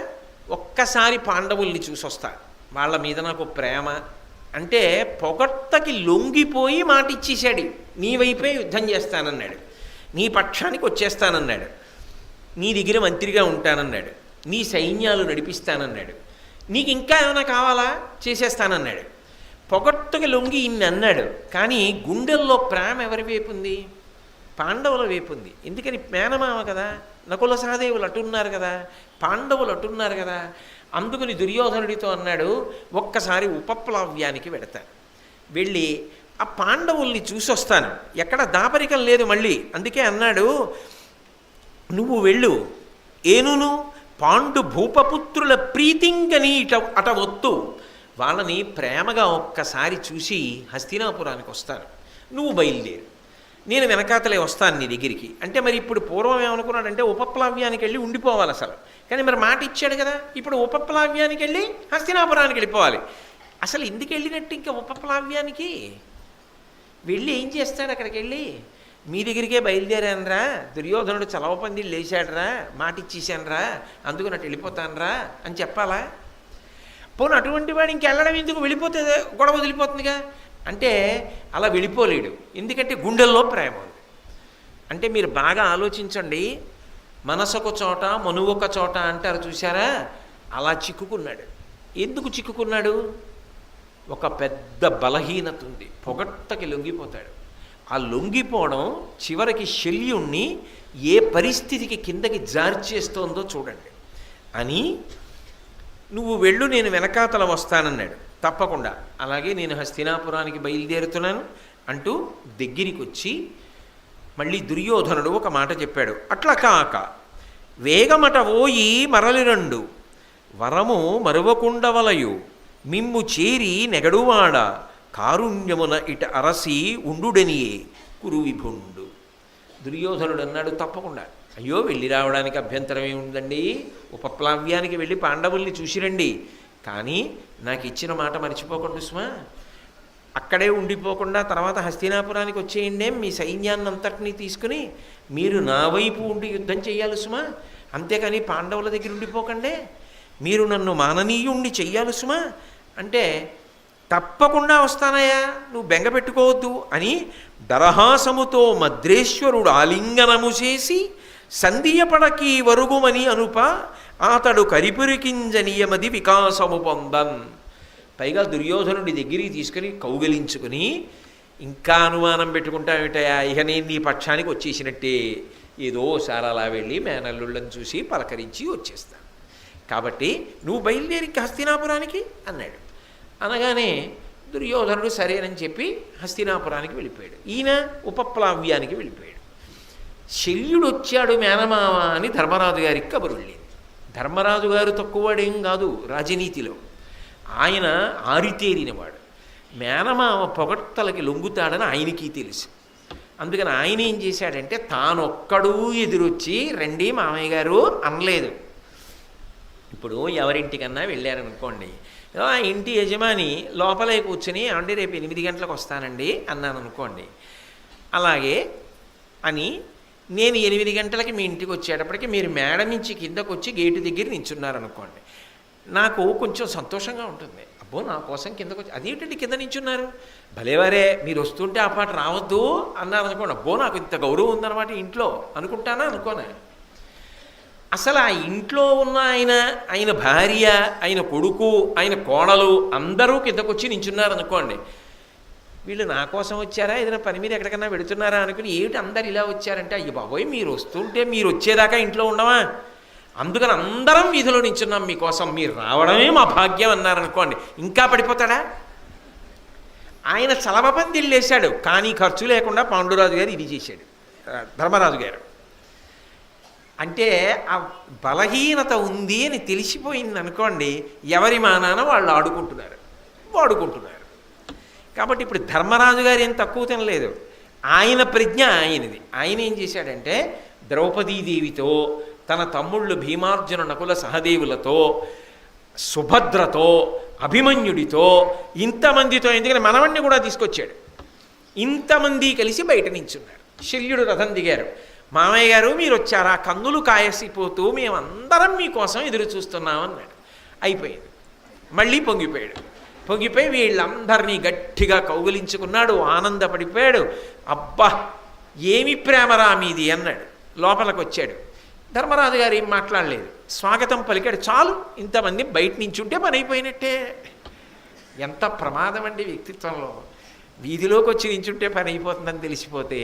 ఒక్కసారి పాండవుల్ని చూసొస్తా, వాళ్ళ మీద నాకు ప్రేమ అంటే పొగట్టకి లొంగిపోయి మాట ఇచ్చేశాడు. నీ వైపే యుద్ధం చేస్తానన్నాడు, నీ పక్షానికి వచ్చేస్తానన్నాడు, నీ దగ్గర మంత్రిగా ఉంటానన్నాడు, నీ సైన్యాలు నడిపిస్తానన్నాడు. నీకు ఇంకా ఏమైనా కావాలా, చేసేస్తానన్నాడు. పొగట్టుగా లొంగి ఇన్ని అన్నాడు. కానీ గుండెల్లో ప్రేమ ఎవరి వైపు ఉంది? పాండవుల వైపు ఉంది. ఎందుకని? మేనమామ కదా, నకుల సహదేవులు అటున్నారు కదా, పాండవులు అటున్నారు కదా. అందుకని దుర్యోధనుడితో అన్నాడు, ఒక్కసారి ఉపప్లవ్యానికి వెడతాను, వెళ్ళి ఆ పాండవుల్ని చూసొస్తాను, ఎక్కడ దాపరికం లేదు మళ్ళీ. అందుకే అన్నాడు, నువ్వు వెళ్ళు, ఏనును పాండు భూపపుత్రుల ప్రీతింగని అట ఒత్తు, వాళ్ళని ప్రేమగా ఒక్కసారి చూసి హస్తినాపురానికి వస్తాను, నువ్వు బయలుదేరు, నేను వెనకాతలే వస్తాను నీ దగ్గరికి. అంటే మరి ఇప్పుడు పూర్వం ఏమనుకున్నాడంటే ఉపప్లవ్యానికి వెళ్ళి ఉండిపోవాలి అసలు. కానీ మరి మాట ఇచ్చాడు కదా, ఇప్పుడు ఉపప్లవ్యానికి వెళ్ళి హస్తినాపురానికి వెళ్ళిపోవాలి. అసలు ఎందుకు వెళ్ళినట్టు ఇంకా ఉపప్లవ్యానికి వెళ్ళి ఏం చేస్తాడు? అక్కడికి వెళ్ళి మీ దగ్గరికే బయలుదేరానరా, దుర్యోధనుడు చలవపందిళ్ళు లేచాడరా, మాట ఇచ్చేసానరా, అందుకు నట్టు వెళ్ళిపోతానరా అని చెప్పాలా? పోను అటువంటి వాడు ఇంకెళ్ళడం ఎందుకు? వెళ్ళిపోతే గొడవ వదిలిపోతుందిగా. అంటే అలా వెళ్ళిపోలేడు, ఎందుకంటే గుండెల్లో ప్రేమ ఉంది. అంటే మీరు బాగా ఆలోచించండి, మనసొక చోట మనువొక చోట అంటారు చూసారా, అలా చిక్కుకున్నాడు. ఎందుకు చిక్కుకున్నాడు? ఒక పెద్ద బలహీనత ఉంది, పొగట్టకి లొంగిపోతాడు. ఆ లొంగిపోవడం చివరికి శల్యుణ్ణి ఏ పరిస్థితికి కిందకి జార్చేస్తోందో చూడండి అని, నువ్వు వెళ్ళు, నేను వెనకాతల వస్తానన్నాడు. తప్పకుండా, అలాగే నేను హస్తినాపురానికి బయలుదేరుతున్నాను అంటూ దగ్గరికి వచ్చి మళ్ళీ దుర్యోధనుడు ఒక మాట చెప్పాడు. అట్లా కాక వేగమట ఓయి మరలిరండు, వరము మరువకుండవలయు, మిమ్ము చేరి నెగడువాడ, కారుణ్యమున ఇట అరసి ఉండుడనియే కురు విభుండు. దుర్యోధనుడు అన్నాడు, తప్పకుండా, అయ్యో వెళ్ళి రావడానికి అభ్యంతరం ఏముందండి, ఉపప్లవ్యానికి వెళ్ళి పాండవుల్ని చూసిరండి, కానీ నాకు ఇచ్చిన మాట మర్చిపోకుండా సుమా, అక్కడే ఉండిపోకుండా తర్వాత హస్తినాపురానికి వచ్చేయండి, మీ సైన్యాన్ని అంతటినీ తీసుకుని మీరు నా వైపు ఉండి యుద్ధం చేయాలి సుమా, అంతేకాని పాండవుల దగ్గర ఉండిపోకండే, మీరు నన్ను మాననీయుణ్ణి చెయ్యాలి సుమా అంటే, తప్పకుండా వస్తానయ్యా, నువ్వు బెంగ పెట్టుకోవద్దు అని దరహాసముతో మద్రేశ్వరుడు ఆలింగనము చేసి సంధియపడకి వరుగుమని అనుప, అతడు కరిపురికింజనీయమది వికాసము పొందన్. పైగా దుర్యోధనుడి దగ్గరికి తీసుకుని కౌగలించుకుని, ఇంకా అనుమానం పెట్టుకుంటావేటయా, ఇక నేను నీ పక్షానికి వచ్చేసినట్టే, ఏదో సారాలా వెళ్ళి మేనల్లుళ్ళని చూసి పలకరించి వచ్చేస్తాను, కాబట్టి నువ్వు బయలుదేరి హస్తినాపురానికి అన్నాడు. అనగానే దుర్యోధనుడు సరేనని చెప్పి హస్తినాపురానికి వెళ్ళిపోయాడు. ఈయన ఉపప్లవ్యానికి వెళ్ళిపోయాడు. శల్యుడు వచ్చాడు మేనమామ అని ధర్మరాజు గారికి కబురు వెళ్ళింది. ధర్మరాజు గారు తక్కువవాడేం కాదు రాజనీతిలో, ఆయన ఆరితేరినవాడు. మేనమామ పొగట్టలకి లొంగుతాడని ఆయనకి తెలుసు. అందుకని ఆయన ఏం చేశాడంటే, తానొక్కడూ ఎదురొచ్చి రండి మామయ్య గారు అనలేదు. ఇప్పుడు ఎవరింటికన్నా వెళ్ళారనుకోండి, ఆ ఇంటి యజమాని లోపలే కూర్చుని, అండి రేపు 8 గంటలకు వస్తానండి అన్నాను అనుకోండి, అలాగే అని నేను 8 గంటలకి మీ ఇంటికి వచ్చేటప్పటికి మీరు మేడ నుంచి కిందకు వచ్చి గేటు దగ్గర నించున్నారనుకోండి, నాకు కొంచెం సంతోషంగా ఉంటుంది. అబ్బో నా కోసం కిందకు వచ్చి, అదేంటండి కింద నించున్నారు, భలేవారే మీరు వస్తుంటే ఆ పాట రావద్దు అన్నారు అనుకోండి, అబ్బో నాకు ఇంత గౌరవం ఉందన్నమాట ఇంట్లో అనుకుంటానా అనుకోనా? అసలు ఆ ఇంట్లో ఉన్న ఆయన భార్య, ఆయన కొడుకు, ఆయన కోడలు అందరూ కిందకు వచ్చి నించున్నారనుకోండి, వీళ్ళు నా కోసం వచ్చారా, ఏదైనా పని మీద ఎక్కడికన్నా పెడుతున్నారా అనుకుని, ఏమిటి అందరు ఇలా వచ్చారంటే, అయ్యి బాబోయ్ మీరు వస్తుంటే మీరు వచ్చేదాకా ఇంట్లో ఉండవా, అందుకని అందరం వీధిలో నించున్నాం మీకోసం, మీరు రావడమే మా భాగ్యం అన్నారనుకోండి, ఇంకా పడిపోతాడా? ఆయన చలవపందిళ్ళు వేశాడు, కానీ ఖర్చు లేకుండా పాండురాజు గారు ఇది చేశాడు, ధర్మరాజు గారు. అంటే ఆ బలహీనత ఉంది అని తెలిసిపోయింది అనుకోండి, ఎవరి మానాన వాళ్ళు ఆడుకుంటున్నారు, వాడుకుంటున్నారు. కాబట్టి ఇప్పుడు ధర్మరాజు గారు ఏం తక్కువ తినలేదు, ఆయన ప్రజ్ఞ ఆయనది. ఆయన ఏం చేశాడంటే, ద్రౌపదీదేవితో, తన తమ్ముళ్ళు భీమార్జున నకుల సహదేవులతో, సుభద్రతో, అభిమన్యుడితో, ఇంతమందితో, ఎందుకంటే మనవణ్ణి కూడా తీసుకొచ్చాడు, ఇంతమంది కలిసి బయట నించున్నారు. శల్యుడు రథం దిగారు, మామయ్య గారు మీరు వచ్చారా, కన్నులు కాయసిపోతూ మేమందరం మీకోసం ఎదురు చూస్తున్నాం అన్నాడు. అయిపోయింది, మళ్ళీ పొంగిపోయి వీళ్ళందరినీ గట్టిగా కౌగిలించుకున్నాడు, ఆనందపడిపోయాడు. అబ్బా ఏమి ప్రేమరా మీది అన్నాడు. లోపలికి వచ్చాడు. ధర్మరాజు గారు ఏం మాట్లాడలేదు. స్వాగతం పలికాడు, చాలు ఇంతమంది బయట నించుంటే పని అయిపోయినట్టే. ఎంత ప్రమాదం అండి వ్యక్తిత్వంలో. వీధిలోకి వచ్చి నించుంటే పని అయిపోతుందని తెలిసిపోతే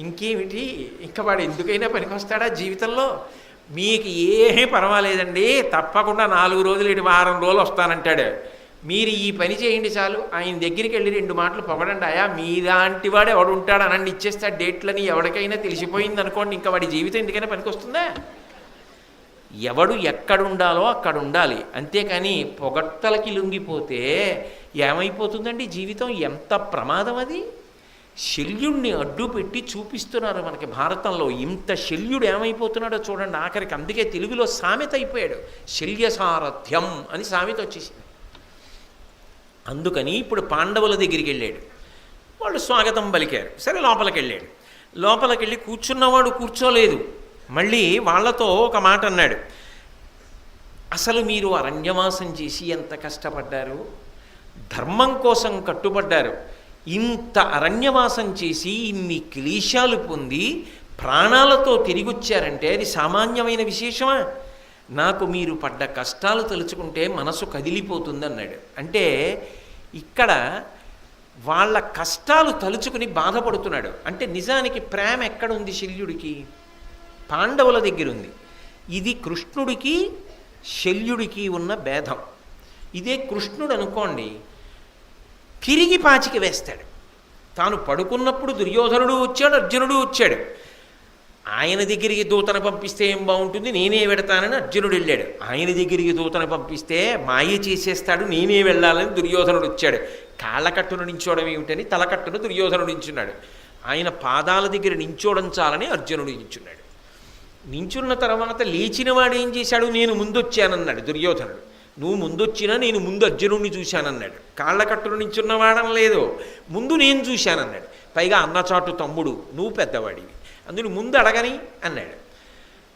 ఇంకేమిటి, ఇంకా వాడు ఎందుకైనా పనికొస్తాడా జీవితంలో? మీకు ఏమీ పర్వాలేదండి, తప్పకుండా 4 రోజులు వారం రోజులు వస్తానంటాడు. మీరు ఈ పని చేయండి చాలు. ఆయన దగ్గరికి వెళ్ళి 2 మాటలు పొగడండి, అయా మీలాంటి వాడు ఎవడు ఉంటాడు అనండి, ఇచ్చేస్తాడు డేట్లని. ఎవరికైనా తెలిసిపోయింది అనుకోండి, ఇంకా వాడి జీవితం ఎందుకైనా పనికొస్తుందా? ఎవడు ఎక్కడుండాలో అక్కడ ఉండాలి, అంతేకాని పొగట్టలకి లొంగిపోతే ఏమైపోతుందండి జీవితం? ఎంత ప్రమాదం అది. శల్యుణ్ణి అడ్డు పెట్టి చూపిస్తున్నారు మనకి భారతంలో. ఇంత శల్యుడు ఏమైపోతున్నాడో చూడండి ఆఖరికి. అందుకే తెలుగులో సామెత అయిపోయాడు, శల్యసారథ్యం అని సామెత వచ్చేసింది. అందుకని ఇప్పుడు పాండవుల దగ్గరికి వెళ్ళాడు, వాళ్ళు స్వాగతం పలికారు, సరే లోపలికి వెళ్ళాడు. లోపలికి వెళ్ళి కూర్చున్నవాడు కూర్చోలేదు, మళ్ళీ వాళ్ళతో ఒక మాట అన్నాడు, అసలు మీరు అరణ్యవాసం చేసి ఎంత కష్టపడ్డారు, ధర్మం కోసం కట్టుబడ్డారు. ఇంత అరణ్యవాసం చేసి ఇన్ని క్లేశాలు పొంది ప్రాణాలతో తిరిగొచ్చారంటే అది సామాన్యమైన విశేషమా? నాకు మీరు పడ్డ కష్టాలు తలుచుకుంటే మనసు కదిలిపోతుంది అన్నాడు. అంటే ఇక్కడ వాళ్ళ కష్టాలు తలుచుకుని బాధపడుతున్నాడు. అంటే నిజానికి ప్రేమ ఎక్కడుంది శల్యుడికి? పాండవుల దగ్గర ఉంది. ఇది కృష్ణుడికి శల్యుడికి ఉన్న భేదం. ఇదే కృష్ణుడు అనుకోండి, తిరిగి పాచికి వేస్తాడు. తాను పడుకున్నప్పుడు దుర్యోధనుడు వచ్చాడు, అర్జునుడు వచ్చాడు. ఆయన దగ్గరికి దూతను పంపిస్తే ఏం బాగుంటుంది, నేనే వెడతానని అర్జునుడు వెళ్ళాడు. ఆయన దగ్గరికి దూతను పంపిస్తే మాయ చేసేస్తాడు, నేనే వెళ్ళాలని దుర్యోధనుడు వచ్చాడు. కాళ్ళకట్టును నించోవడం ఏమిటని తలకట్టును దుర్యోధనుడు నించున్నాడు. ఆయన పాదాల దగ్గర నించోవడం చాలని అర్జునుడు నించున్నాడు. నించున్న తర్వాత లేచిన వాడు ఏం చేశాడు, నేను ముందొచ్చానన్నాడు దుర్యోధనుడు. నువ్వు ముందొచ్చినా నేను ముందు అర్జునుడిని చూశానన్నాడు. కాళ్ళకట్టును నించున్నవాడం లేదు, ముందు నేను చూశానన్నాడు. పైగా అన్నచాటు తమ్ముడు, నువ్వు పెద్దవాడివి, అందుని ముందు అడగని అన్నాడు.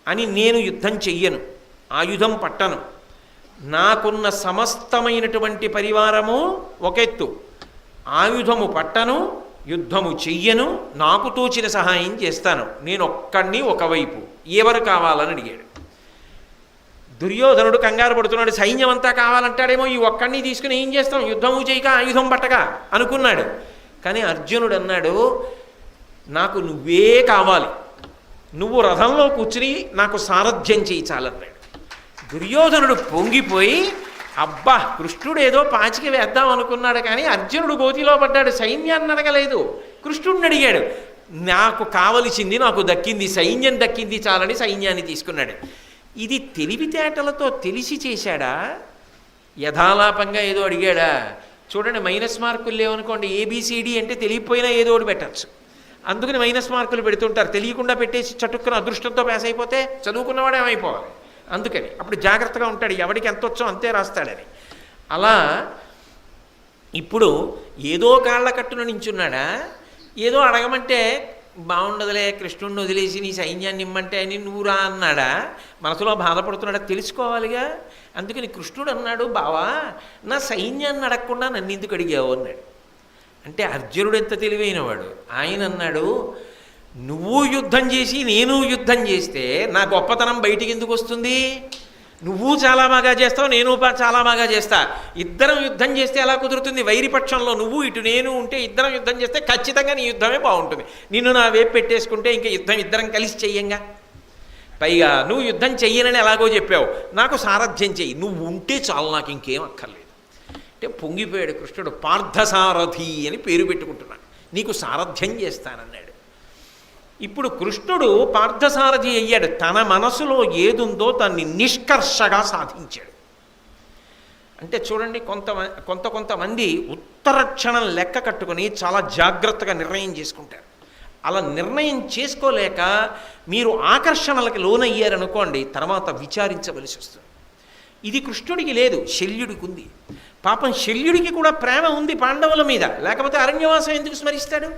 అని నేను యుద్ధం చెయ్యను, ఆయుధం పట్టను, నాకున్న సమస్తమైనటువంటి పరివారము ఒకెత్తు, ఆయుధము పట్టను, యుద్ధము చెయ్యను, నాకు తోచిన సహాయం చేస్తాను, నేను ఒక్కడిని ఒకవైపు, ఎవరు కావాలని అడిగాడు. దుర్యోధనుడు కంగారు పడుతున్నాడు, సైన్యం అంతా కావాలంటాడేమో, ఈ ఒక్కడిని తీసుకుని ఏం చేస్తాం, యుద్ధము చేయక ఆయుధం పట్టక అనుకున్నాడు. కానీ అర్జునుడు అన్నాడు, నాకు నువ్వే కావాలి, నువ్వు రథంలో కూర్చుని నాకు సారథ్యం చేయి చాలన్నాడు. దుర్యోధనుడు పొంగిపోయి, అబ్బా కృష్ణుడు ఏదో పాచికి వేద్దాం అనుకున్నాడు, కానీ అర్జునుడు గోతిలో పడ్డాడు, సైన్యాన్ని అడగలేదు, కృష్ణుడిని అడిగాడు. నాకు కావలసింది నాకు దక్కింది, సైన్యం దక్కింది చాలని సైన్యాన్ని తీసుకున్నాడు. ఇది తెలివితేటలతో తెలిసి చేశాడా, యథాలాపంగా ఏదో అడిగాడా? చూడండి, మైనస్ మార్కులు లేవనుకోండి, ఏబిసిడి అంటే తెలియకపోయినా ఏదో ఒకటి పెట్టచ్చు. అందుకని మైనస్ మార్కులు పెడుతుంటారు. తెలియకుండా పెట్టేసి చటుక్కున అదృష్టంతో పాస్ అయిపోతే చదువుకున్నవాడు ఏమైపోవాలి. అందుకని అప్పుడు జాగ్రత్తగా ఉంటాడు, ఎవడికి ఎంత వచ్చో అంతే రాస్తాడని. అలా ఇప్పుడు ఏదో కాళ్ళ కట్టున నించున్నాడా, ఏదో అడగమంటే బాగుండదులే కృష్ణుడిని వదిలేసి నీ సైన్యాన్ని ఇమ్మంటే అని నువ్వు రా అన్నాడా, మనసులో బాధపడుతున్నాడా తెలుసుకోవాలిగా. అందుకని కృష్ణుడు అన్నాడు, బావా నా సైన్యాన్ని అడగకుండా నన్ను ఎందుకు అడిగావు అన్నాడు. అంటే అర్జునుడు ఎంత తెలివైనవాడు. ఆయన అన్నాడు, నువ్వు యుద్ధం చేసి నేను యుద్ధం చేస్తే నా గొప్పతనం బయటికి ఎందుకు వస్తుంది? నువ్వు చాలా బాగా చేస్తావు, నేను చాలా బాగా చేస్తా, ఇద్దరం యుద్ధం చేస్తే ఎలా కుదురుతుంది? వైరిపక్షంలో నువ్వు ఇటు నేను ఉంటే ఇద్దరం యుద్ధం చేస్తే ఖచ్చితంగా నీ యుద్ధమే బాగుంటుంది. నిన్ను నా వైపు పెట్టేసుకుంటే ఇంకా యుద్ధం ఇద్దరం కలిసి చెయ్యంగా. పైగా నువ్వు యుద్ధం చెయ్యనని ఎలాగో చెప్పావు, నాకు సారథ్యం చెయ్యి, నువ్వు ఉంటే చాలు, నాకు ఇంకేం అక్కర్లేదు అంటే పొంగిపోయాడు కృష్ణుడు. పార్థసారథి అని పేరు పెట్టుకుంటున్నాడు, నీకు సారథ్యం చేస్తానన్నాడు. ఇప్పుడు కృష్ణుడు పార్థసారథి అయ్యాడు. తన మనసులో ఏదుందో దాన్ని నిష్కర్షగా సాధించాడు. అంటే చూడండి, కొంతమంది ఉత్తర క్షణం లెక్క కట్టుకొని చాలా జాగ్రత్తగా నిర్ణయం చేసుకుంటారు. అలా నిర్ణయం చేసుకోలేక మీరు ఆకర్షణలకు లోనయ్యారనుకోండి, తర్వాత విచారించవలసి వస్తుంది. ఇది కృష్ణుడికి లేదు, శల్యుడికి ఉంది. పాపం శల్యుడికి కూడా ప్రేమ ఉంది పాండవుల మీద, లేకపోతే అరణ్యవాసం ఎందుకు స్మరిస్తాడు?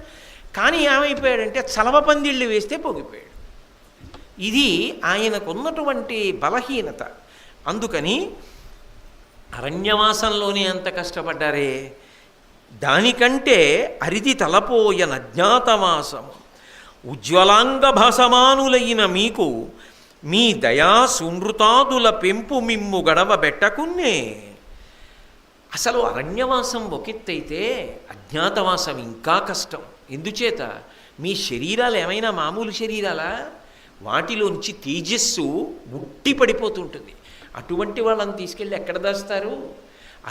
కానీ ఏమైపోయాడంటే చలవపందిళ్ళు వేస్తే పోగిపోయాడు. ఇది ఆయనకున్నటువంటి బలహీనత. అందుకని అరణ్యవాసంలోనే అంత కష్టపడ్డారే, దానికంటే అరిది తలపోయన అజ్ఞాతవాసము ఉజ్వలాంగ భాసమానులైన మీకు మీ దయా సునృతాదుల పెంపు మిమ్ము గడవ బెట్టకున్నే. అసలు అరణ్యవాసం ఒకెత్తైతే అజ్ఞాతవాసం ఇంకా కష్టం. ఎందుచేత మీ శరీరాలు ఏమైనా మామూలు శరీరాలా? వాటిలోంచి తేజస్సు ఉట్టి పడిపోతుంటుంది. అటువంటి వాళ్ళని తీసుకెళ్ళి ఎక్కడ దాస్తారు?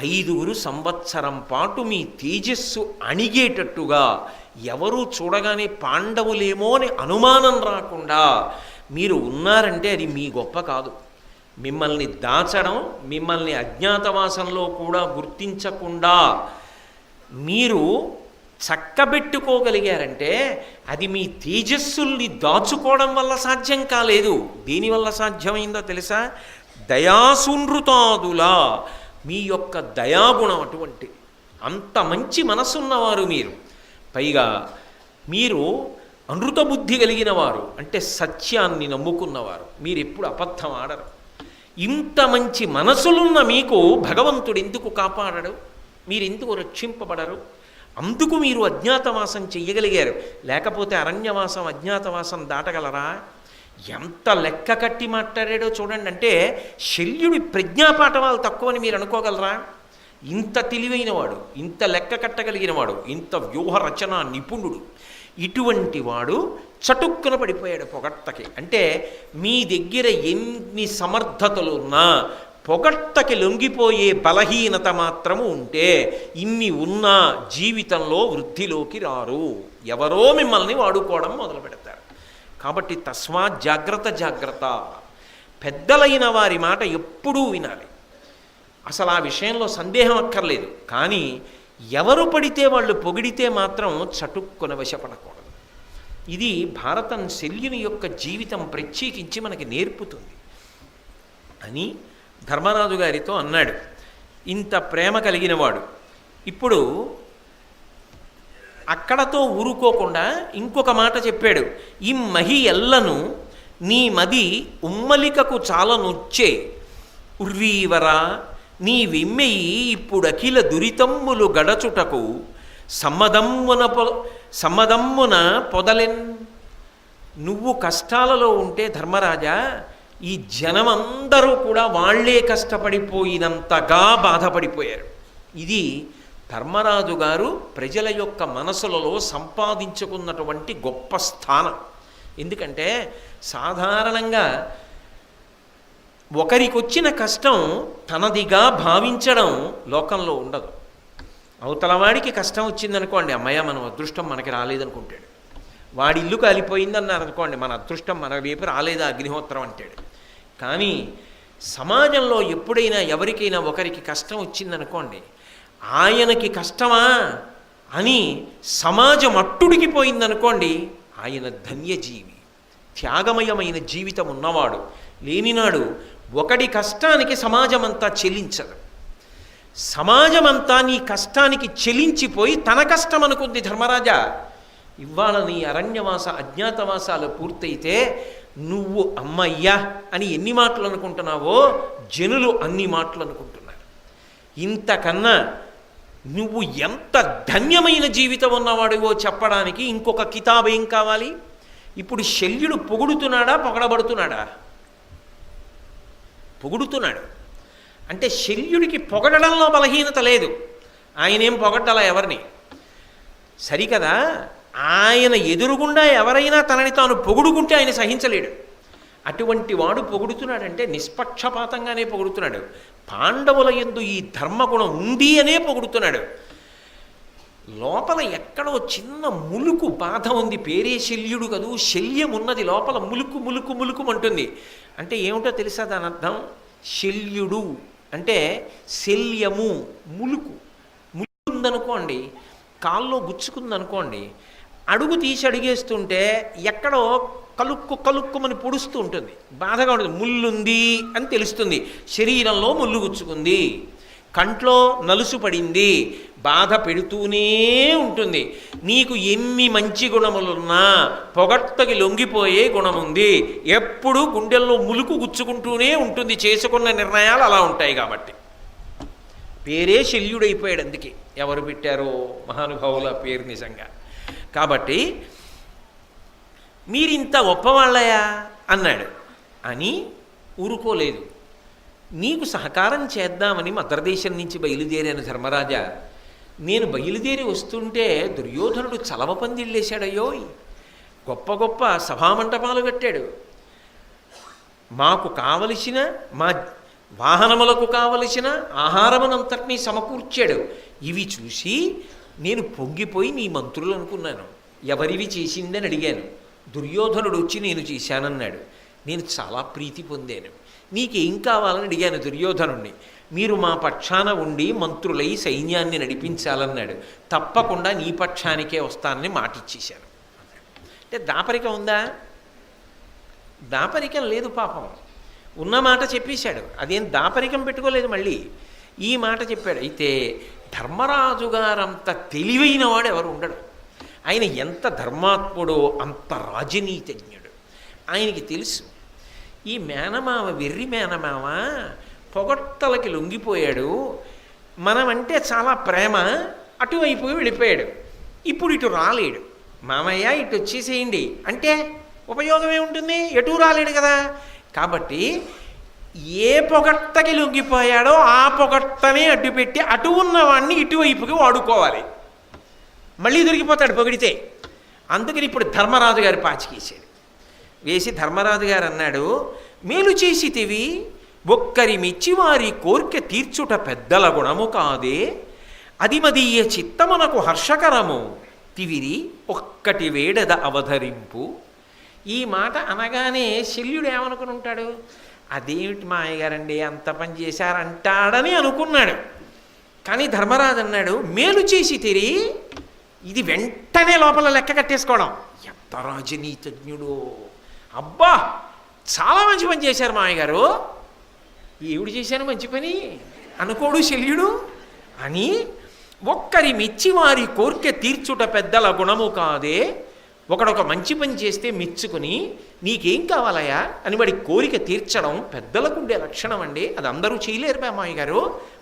5 సంవత్సరం పాటు మీ తేజస్సు అణిగేటట్టుగా, ఎవరూ చూడగానే పాండవులేమో అని అనుమానం రాకుండా మీరు ఉన్నారంటే అది మీ గొప్ప కాదు. మిమ్మల్ని దాచడం, మిమ్మల్ని అజ్ఞాతవాసంలో కూడా గుర్తించకుండా మీరు చక్కబెట్టుకోగలిగారంటే అది మీ తేజస్సుల్ని దాచుకోవడం వల్ల సాధ్యం కాలేదు. దేనివల్ల సాధ్యమైందో తెలుసా? దయాసునృతాదులా, మీ యొక్క దయాగుణం అటువంటి. అంత మంచి మనసున్నవారు మీరు. పైగా మీరు అనృత బుద్ధి కలిగిన వారు, అంటే సత్యాన్ని నమ్ముకున్నవారు. మీరు ఎప్పుడు అబద్ధం ఆడరు. ఇంత మంచి మనసులున్న మీకు భగవంతుడు ఎందుకు కాపాడడు? మీరు ఎందుకు రక్షింపబడరు? అందుకు మీరు అజ్ఞాతవాసం చెయ్యగలిగారు. లేకపోతే అరణ్యవాసం అజ్ఞాతవాసం దాటగలరా? ఎంత లెక్క కట్టి మాట్లాడాడో చూడండి. అంటే శల్యుడి ప్రజ్ఞాపాఠవాలు తక్కువని మీరు అనుకోగలరా? ఇంత తెలివైనవాడు, ఇంత లెక్క కట్టగలిగినవాడు, ఇంత వ్యూహ రచన నిపుణుడు, ఇటువంటి వాడు చటుక్కున పడిపోయాడు పొగట్టకి. అంటే మీ దగ్గర ఎన్ని సమర్థతలున్నా పొగట్టకి లొంగిపోయే బలహీనత మాత్రము ఉంటే ఇన్ని ఉన్నా జీవితంలో వృద్ధిలోకి రారు. ఎవరో మిమ్మల్ని వాడుకోవడం మొదలు పెడతారు. కాబట్టి తస్మాత్ జాగ్రత్త జాగ్రత్త. పెద్దలైన వారి మాట ఎప్పుడూ వినాలి. అసలు ఆ విషయంలో సందేహం అక్కర్లేదు. కానీ ఎవరు పడితే వాళ్ళు పొగిడితే మాత్రం చటుక్కున వశపడకూడదు. ఇది భారతం శల్యుని యొక్క జీవితం ప్రత్యేకించి మనకి నేర్పుతుంది అని ధర్మరాజు గారితో అన్నాడు. ఇంత ప్రేమ కలిగినవాడు ఇప్పుడు అక్కడతో ఊరుకోకుండా ఇంకొక మాట చెప్పాడు. ఈ మహి ఎల్లను నీ మది ఉమ్మలికకు చాలా నొచ్చే ఉర్వీవరా, నీ వెమ్మెయి ఇప్పుడు అఖిల దురితమ్ములు గడచుటకు సమ్మదమ్మున పొదలెన్. నువ్వు కష్టాలలో ఉంటే ధర్మరాజా, ఈ జనమందరూ కూడా వాళ్లే కష్టపడిపోయినంతగా బాధపడిపోయారు. ఇది ధర్మరాజు గారు ప్రజల యొక్క మనసులలో సంపాదించుకున్నటువంటి గొప్ప స్థానం. ఎందుకంటే సాధారణంగా ఒకరికి వచ్చిన కష్టం తనదిగా భావించడం లోకంలో ఉండదు. అవతలవాడికి కష్టం వచ్చిందనుకోండి, అమ్మయ్య మనం అదృష్టం మనకి రాలేదనుకుంటాడు. వాడి ఇల్లు కాలిపోయిందన్నారు అనుకోండి, మన అదృష్టం మన వైపు రాలేదా అగ్నిహోత్రం అంటాడు. కానీ సమాజంలో ఎప్పుడైనా ఎవరికైనా ఒకరికి కష్టం వచ్చిందనుకోండి, ఆయనకి కష్టమా అని సమాజం అట్టుడికి పోయిందనుకోండి, ఆయన ధన్యజీవి, త్యాగమయమైన జీవితం ఉన్నవాడు. లేనినాడు ఒకడి కష్టానికి సమాజమంతా చెల్లించదు. సమాజమంతా నీ కష్టానికి చెల్లించిపోయి తన కష్టం అనుకుంది. ధర్మరాజా, ఇవాళ నీ అరణ్యవాస అజ్ఞాతవాసాలు పూర్తయితే నువ్వు అమ్మయ్యా అని ఎన్ని మాటలు అనుకుంటున్నావో జనులు అన్ని మాటలు అనుకుంటున్నారు. ఇంతకన్నా నువ్వు ఎంత ధన్యమైన జీవితం ఉన్నవాడివో చెప్పడానికి ఇంకొక కితాబ్ ఏం కావాలి? ఇప్పుడు శల్యుడు పొగుడుతున్నాడా పొగడబడుతున్నాడా? పొగుడుతున్నాడు. అంటే శల్యుడికి పొగడడంలో బలహీనత లేదు. ఆయనేం పొగడ్డాలా ఎవరిని? సరికదా, ఆయన ఎదురుగుండా ఎవరైనా తనని తాను పొగుడుకుంటే ఆయన సహించలేడు. అటువంటి వాడు పొగుడుతున్నాడంటే నిష్పక్షపాతంగానే పొగుడుతున్నాడు. పాండవుల యందు ఈ ధర్మగుణం ఉంది అనే పొగుడుతున్నాడు. లోపల ఎక్కడో చిన్న ములుకు బాధ ఉంది. పేరే శల్యుడు కదూ, శల్యం ఉన్నది లోపల. ములుకు ములుకు ములుకుమంటుంది. అంటే ఏమిటో తెలుసా దాని అర్థం? శల్యుడు అంటే శల్యము, ములుకు. ములుకు ఉందనుకోండి, కాల్లో గుచ్చుకుందనుకోండి, అడుగు తీసి అడిగేస్తుంటే ఎక్కడో కలుక్కు కలుక్కుమని పొడుస్తూ ఉంటుంది, బాధగా ఉంటుంది. ముల్లుంది అని తెలుస్తుంది. శరీరంలో ముళ్ళు గుచ్చుకుంది, కంట్లో నలుసు పడింది, బాధ పెడుతూనే ఉంటుంది. నీకు ఎన్ని మంచి గుణములున్నా పొగట్టకి లొంగిపోయే గుణం ఉంది. ఎప్పుడూ గుండెల్లో ములుకు గుచ్చుకుంటూనే ఉంటుంది. చేసుకున్న నిర్ణయాలు అలా ఉంటాయి. కాబట్టి పేరే శల్యుడైపోయాడు. అందుకే ఎవరు పెట్టారో మహానుభావుల పేరు నిజంగా. కాబట్టి మీరింత గొప్పవాళ్ళయా అన్నాడు. అని ఊరుకోలేదు. నీకు సహకారం చేద్దామని మద్రదేశం నుంచి బయలుదేరాను ధర్మరాజా. నేను బయలుదేరి వస్తుంటే దుర్యోధనుడు చలవ పందిళ్ళేశాడయ్యోయ్, గొప్ప గొప్ప సభామంటపాలు కట్టాడు. మాకు కావలసిన మా వాహనములకు కావలసిన ఆహారమునంతటినీ సమకూర్చాడు. ఇవి చూసి నేను పొంగిపోయి నీ మంత్రులు అనుకున్నాను. ఎవరివి చేసిందని అడిగాను. దుర్యోధనుడు వచ్చి నేను చేశానన్నాడు. నేను చాలా ప్రీతి పొందాను. నీకేం కావాలని అడిగాను దుర్యోధనుణ్ణి. మీరు మా పక్షాన ఉండి మంత్రులై సైన్యాన్ని నడిపించాలన్నాడు. తప్పకుండా నీ పక్షానికే వస్తానని మాటిచ్చేశాను. అంటే దాపరికం ఉందా? దాపరికం లేదు పాపం. ఉన్న మాట చెప్పేశాడు. అదేం దాపరికం పెట్టుకోలేదు. మళ్ళీ ఈ మాట చెప్పాడు. అయితే ధర్మరాజు గారంత తెలివైన వాడు ఎవరు ఉండడు. ఆయన ఎంత ధర్మాత్ముడో అంత రాజనీతిజ్ఞుడు. ఆయనకి తెలుసు ఈ మేనమామ వెర్రి మేనమామ పొగట్టలకి లొంగిపోయాడు. మనమంటే చాలా ప్రేమ, అటువైపు వెళ్ళిపోయాడు. ఇప్పుడు ఇటు రాలేడు. మామయ్య ఇటు వచ్చేసేయండి అంటే ఉపయోగమే ఉంటుంది, ఎటు రాలేడు కదా. కాబట్టి ఏ పొగట్టకి లొంగిపోయాడో ఆ పొగట్టనే అడ్డుపెట్టి అటు ఉన్నవాడిని ఇటువైపుకి వాడుకోవాలి. మళ్ళీ దొరికిపోతాడు పొగిడితే. అందుకని ఇప్పుడు ధర్మరాజు గారు పాచికేశాడు. వేసి ధర్మరాజు గారు అన్నాడు, మేలు చేసితివి, ఒక్కరి మెచ్చివారి కోర్కె తీర్చుట పెద్దల గుణము కాదే, అది మదీయ చిత్తమునకు హర్షకరము, తివిరి ఒక్కటి వేడద అవధరింపు. ఈ మాట అనగానే శల్యుడు ఏమనుకుని ఉంటాడు? అదేమిటి మాయగారండి అంత పని చేశారంటాడని అనుకున్నాడు. కానీ ధర్మరాజు అన్నాడు, మేలు చేసి తిరి, ఇది వెంటనే లోపల లెక్క కట్టేసుకోవడం. ఎంత రాజనీతిజ్ఞుడు! అబ్బా చాలా మంచి పని చేశారు మాయగారు. ఏమిడు చేశాను మంచి పని అనుకోడు శల్యుడు అని. ఒక్కరి మెచ్చి వారి కోర్కె తీర్చుట పెద్దల గుణము కాదే, ఒకడొక మంచి పని చేస్తే మెచ్చుకుని నీకేం కావాలయా అని వాడి కోరిక తీర్చడం పెద్దలకు ఉండే లక్షణం అండి. అది అందరూ చేయలేరు మామయ్య గారు.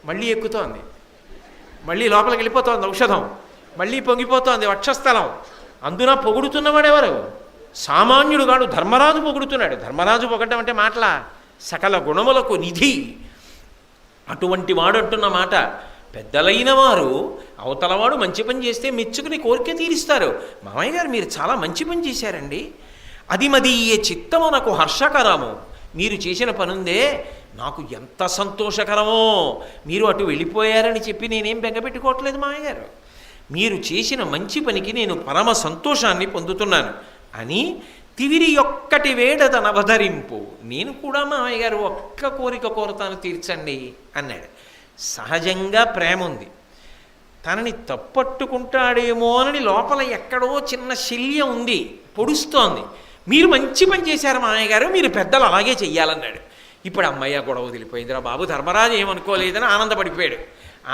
మళ్ళీ ఎక్కుతోంది, మళ్ళీ లోపలికి వెళ్ళిపోతోంది ఔషధం, మళ్ళీ పొంగిపోతోంది వక్షస్థలం. అందున పొగుడుతున్నవాడెవరు? సామాన్యుడు కాడు, ధర్మరాజు పొగుడుతున్నాడు. ధర్మరాజు పొగడ్డం అంటే మాటల సకల గుణములకు నిధి. అటువంటి వాడు అంటున్న మాట. పెద్దలైన వారు అవతలవాడు మంచి పని చేస్తే మెచ్చుకుని కోరిక తీరుస్తారు. మామయ్య గారు మీరు చాలా మంచి పని చేశారండి, అది మదీయ చిత్తమునకు హర్షకరము. మీరు చేసిన పనుందే నాకు ఎంత సంతోషకరమో. మీరు అటు వెళ్ళిపోయారని చెప్పి నేనేం బెంగపెట్టుకోవట్లేదు మామయ్య గారు. మీరు చేసిన మంచి పనికి నేను పరమ సంతోషాన్ని పొందుతున్నాను అని తివిరి ఒక్కటి వేడదనవధరింపు. నేను కూడా మామయ్య గారు ఒక్క కోరిక కోరతాను తీర్చండి అన్నాడు. సహజంగా ప్రేమ ఉంది. తనని తప్పట్టుకుంటాడేమో అని లోపల ఎక్కడో చిన్న శల్యం ఉంది, పొడుస్తోంది. మీరు మంచి పని చేశారు మామయ్య గారు, మీరు పెద్దలు అలాగే చెయ్యాలన్నాడు. ఇప్పుడు అమ్మయ్య గొడవ వదిలిపోయిందిరా బాబు, ధర్మరాజు ఏమనుకోలేదని ఆనందపడిపోయాడు.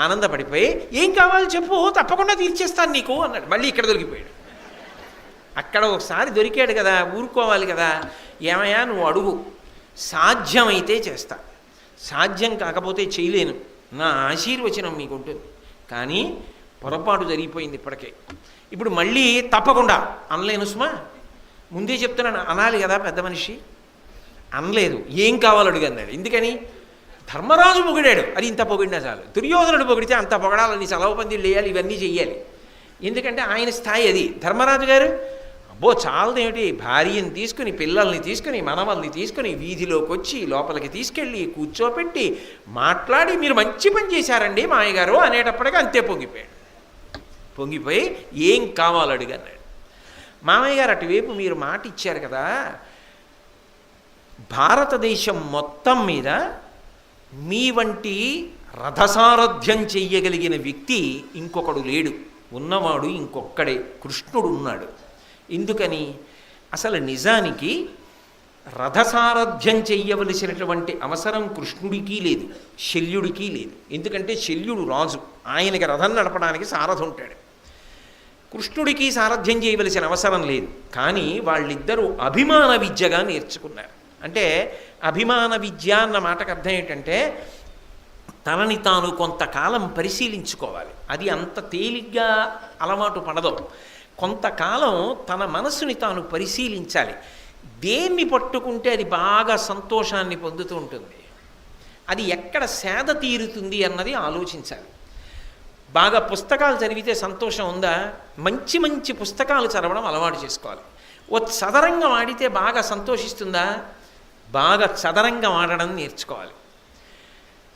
ఆనందపడిపోయి ఏం కావాలో చెప్పు, తప్పకుండా తీర్చేస్తాను నీకు అన్నాడు. మళ్ళీ ఇక్కడ దొరికిపోయాడు. అక్కడ ఒకసారి దొరికాడు కదా, ఊరుకోవాలి కదా. ఏమయ్యా నువ్వు అడుగు, సాధ్యమైతే చేస్తా, సాధ్యం కాకపోతే చేయలేను, నా ఆశీర్వచనం మీకు ఉంటుంది. కానీ పొరపాటు జరిగిపోయింది ఇప్పటికే. ఇప్పుడు మళ్ళీ తప్పకుండా అనలేను సుమా, ముందే చెప్తున్నాను, అనాలి కదా పెద్ద మనిషి. అనలేదు. ఏం కావాలో అడుగు అన్నాడు. ఎందుకని? ధర్మరాజు పొగిడాడు, అది ఇంత పొగిడినా చాలు. దుర్యోధనుడు పొగిడితే అంత పొగడాలని, సెలవు పందిళ్ళు వేయాలి, ఇవన్నీ చెయ్యాలి. ఎందుకంటే ఆయన స్థాయి అది. ధర్మరాజు గారు అబ్బో చాలదేమిటి, భార్యని తీసుకుని పిల్లల్ని తీసుకుని మనవల్ని తీసుకుని వీధిలోకి వచ్చి లోపలికి తీసుకెళ్ళి కూర్చోపెట్టి మాట్లాడి మీరు మంచి పని చేశారండి మామయ్య గారు అనేటప్పటికీ అంతే పొంగిపోయాడు. పొంగిపోయి ఏం కావాలో అడిగన్నాడు. మామయ్య గారు అటువైపు మీరు మాట ఇచ్చారు కదా, భారతదేశం మొత్తం మీద మీ వంటి రథసారథ్యం చెయ్యగలిగిన వ్యక్తి ఇంకొకడు లేడు, ఉన్నవాడు ఇంకొక్కడే, కృష్ణుడు ఉన్నాడు. ఎందుకని? అసలు నిజానికి రథసారథ్యం చెయ్యవలసినటువంటి అవసరం కృష్ణుడికి లేదు, శల్యుడికి లేదు. ఎందుకంటే శల్యుడు రాజు, ఆయనకి రథం నడపడానికి సారథి ఉంటాడు. కృష్ణుడికి సారథ్యం చేయవలసిన అవసరం లేదు. కానీ వాళ్ళిద్దరూ అభిమాన విద్యగా నేర్చుకున్నారు. అంటే అభిమాన విద్య అన్న మాటకు అర్థం ఏంటంటే తనని తాను కొంతకాలం పరిశీలించుకోవాలి. అది అంత తేలిగ్గా అలవాటు పడదు. కొంతకాలం తన మనస్సుని తాను పరిశీలించాలి. దేన్ని పట్టుకుంటే అది బాగా సంతోషాన్ని పొందుతూ ఉంటుంది, అది ఎక్కడ సేద తీరుతుంది అన్నది ఆలోచించాలి. బాగా పుస్తకాలు చదివితే సంతోషం ఉందా? మంచి మంచి పుస్తకాలు చదవడం అలవాటు చేసుకోవాలి. ఓ చదరంగం ఆడితే బాగా సంతోషిస్తుందా? బాగా చదరంగం ఆడడం నేర్చుకోవాలి.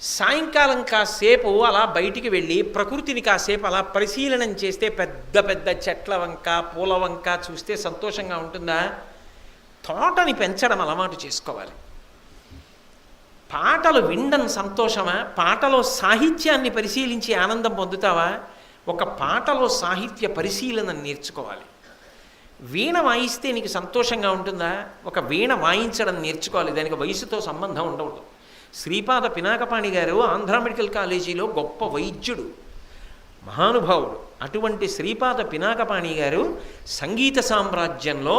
సాయంకాలం కాసేపు అలా బయటికి వెళ్ళి ప్రకృతిని కాసేపు అలా పరిశీలనం చేస్తే పెద్ద పెద్ద చెట్ల వంక పూల వంక చూస్తే సంతోషంగా ఉంటుందా? తోటని పెంచడం అలవాటు చేసుకోవాలి. పాటలు వినడం సంతోషమా? పాటలో సాహిత్యాన్ని పరిశీలించి ఆనందం పొందుతావా? ఒక పాటలో సాహిత్య పరిశీలన నేర్చుకోవాలి. వీణ వాయిస్తే నీకు సంతోషంగా ఉంటుందా? ఒక వీణ వాయించడం నేర్చుకోవాలి. దానికి వయసుతో సంబంధం ఉండవద్దు. శ్రీపాద పినాకపాణి గారు ఆంధ్ర మెడికల్ కాలేజీలో గొప్ప వైద్యుడు, మహానుభావుడు. అటువంటి శ్రీపాద పినాకపాణి గారు సంగీత సామ్రాజ్యంలో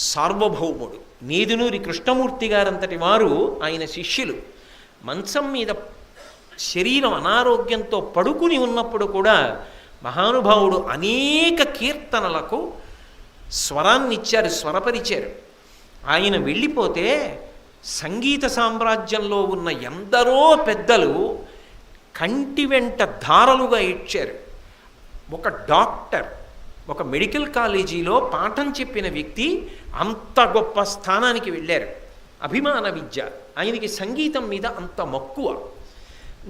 సార్వభౌముడు. నేదునూరి కృష్ణమూర్తి గారంతటి వారు ఆయన శిష్యులు. మంచం మీద శరీరం అనారోగ్యంతో పడుకుని ఉన్నప్పుడు కూడా మహానుభావుడు అనేక కీర్తనలకు స్వరాన్నిచ్చారు, స్వరపరిచారు. ఆయన వెళ్ళిపోతే సంగీత సామ్రాజ్యంలో ఉన్న ఎందరో పెద్దలు కంటి వెంట ధారలుగా ఇచ్చారు. ఒక డాక్టర్, ఒక మెడికల్ కాలేజీలో పాఠం చెప్పిన వ్యక్తి అంత గొప్ప స్థానానికి వెళ్ళారు. అభిమాన విద్య. ఆయనకి సంగీతం మీద అంత మక్కువ.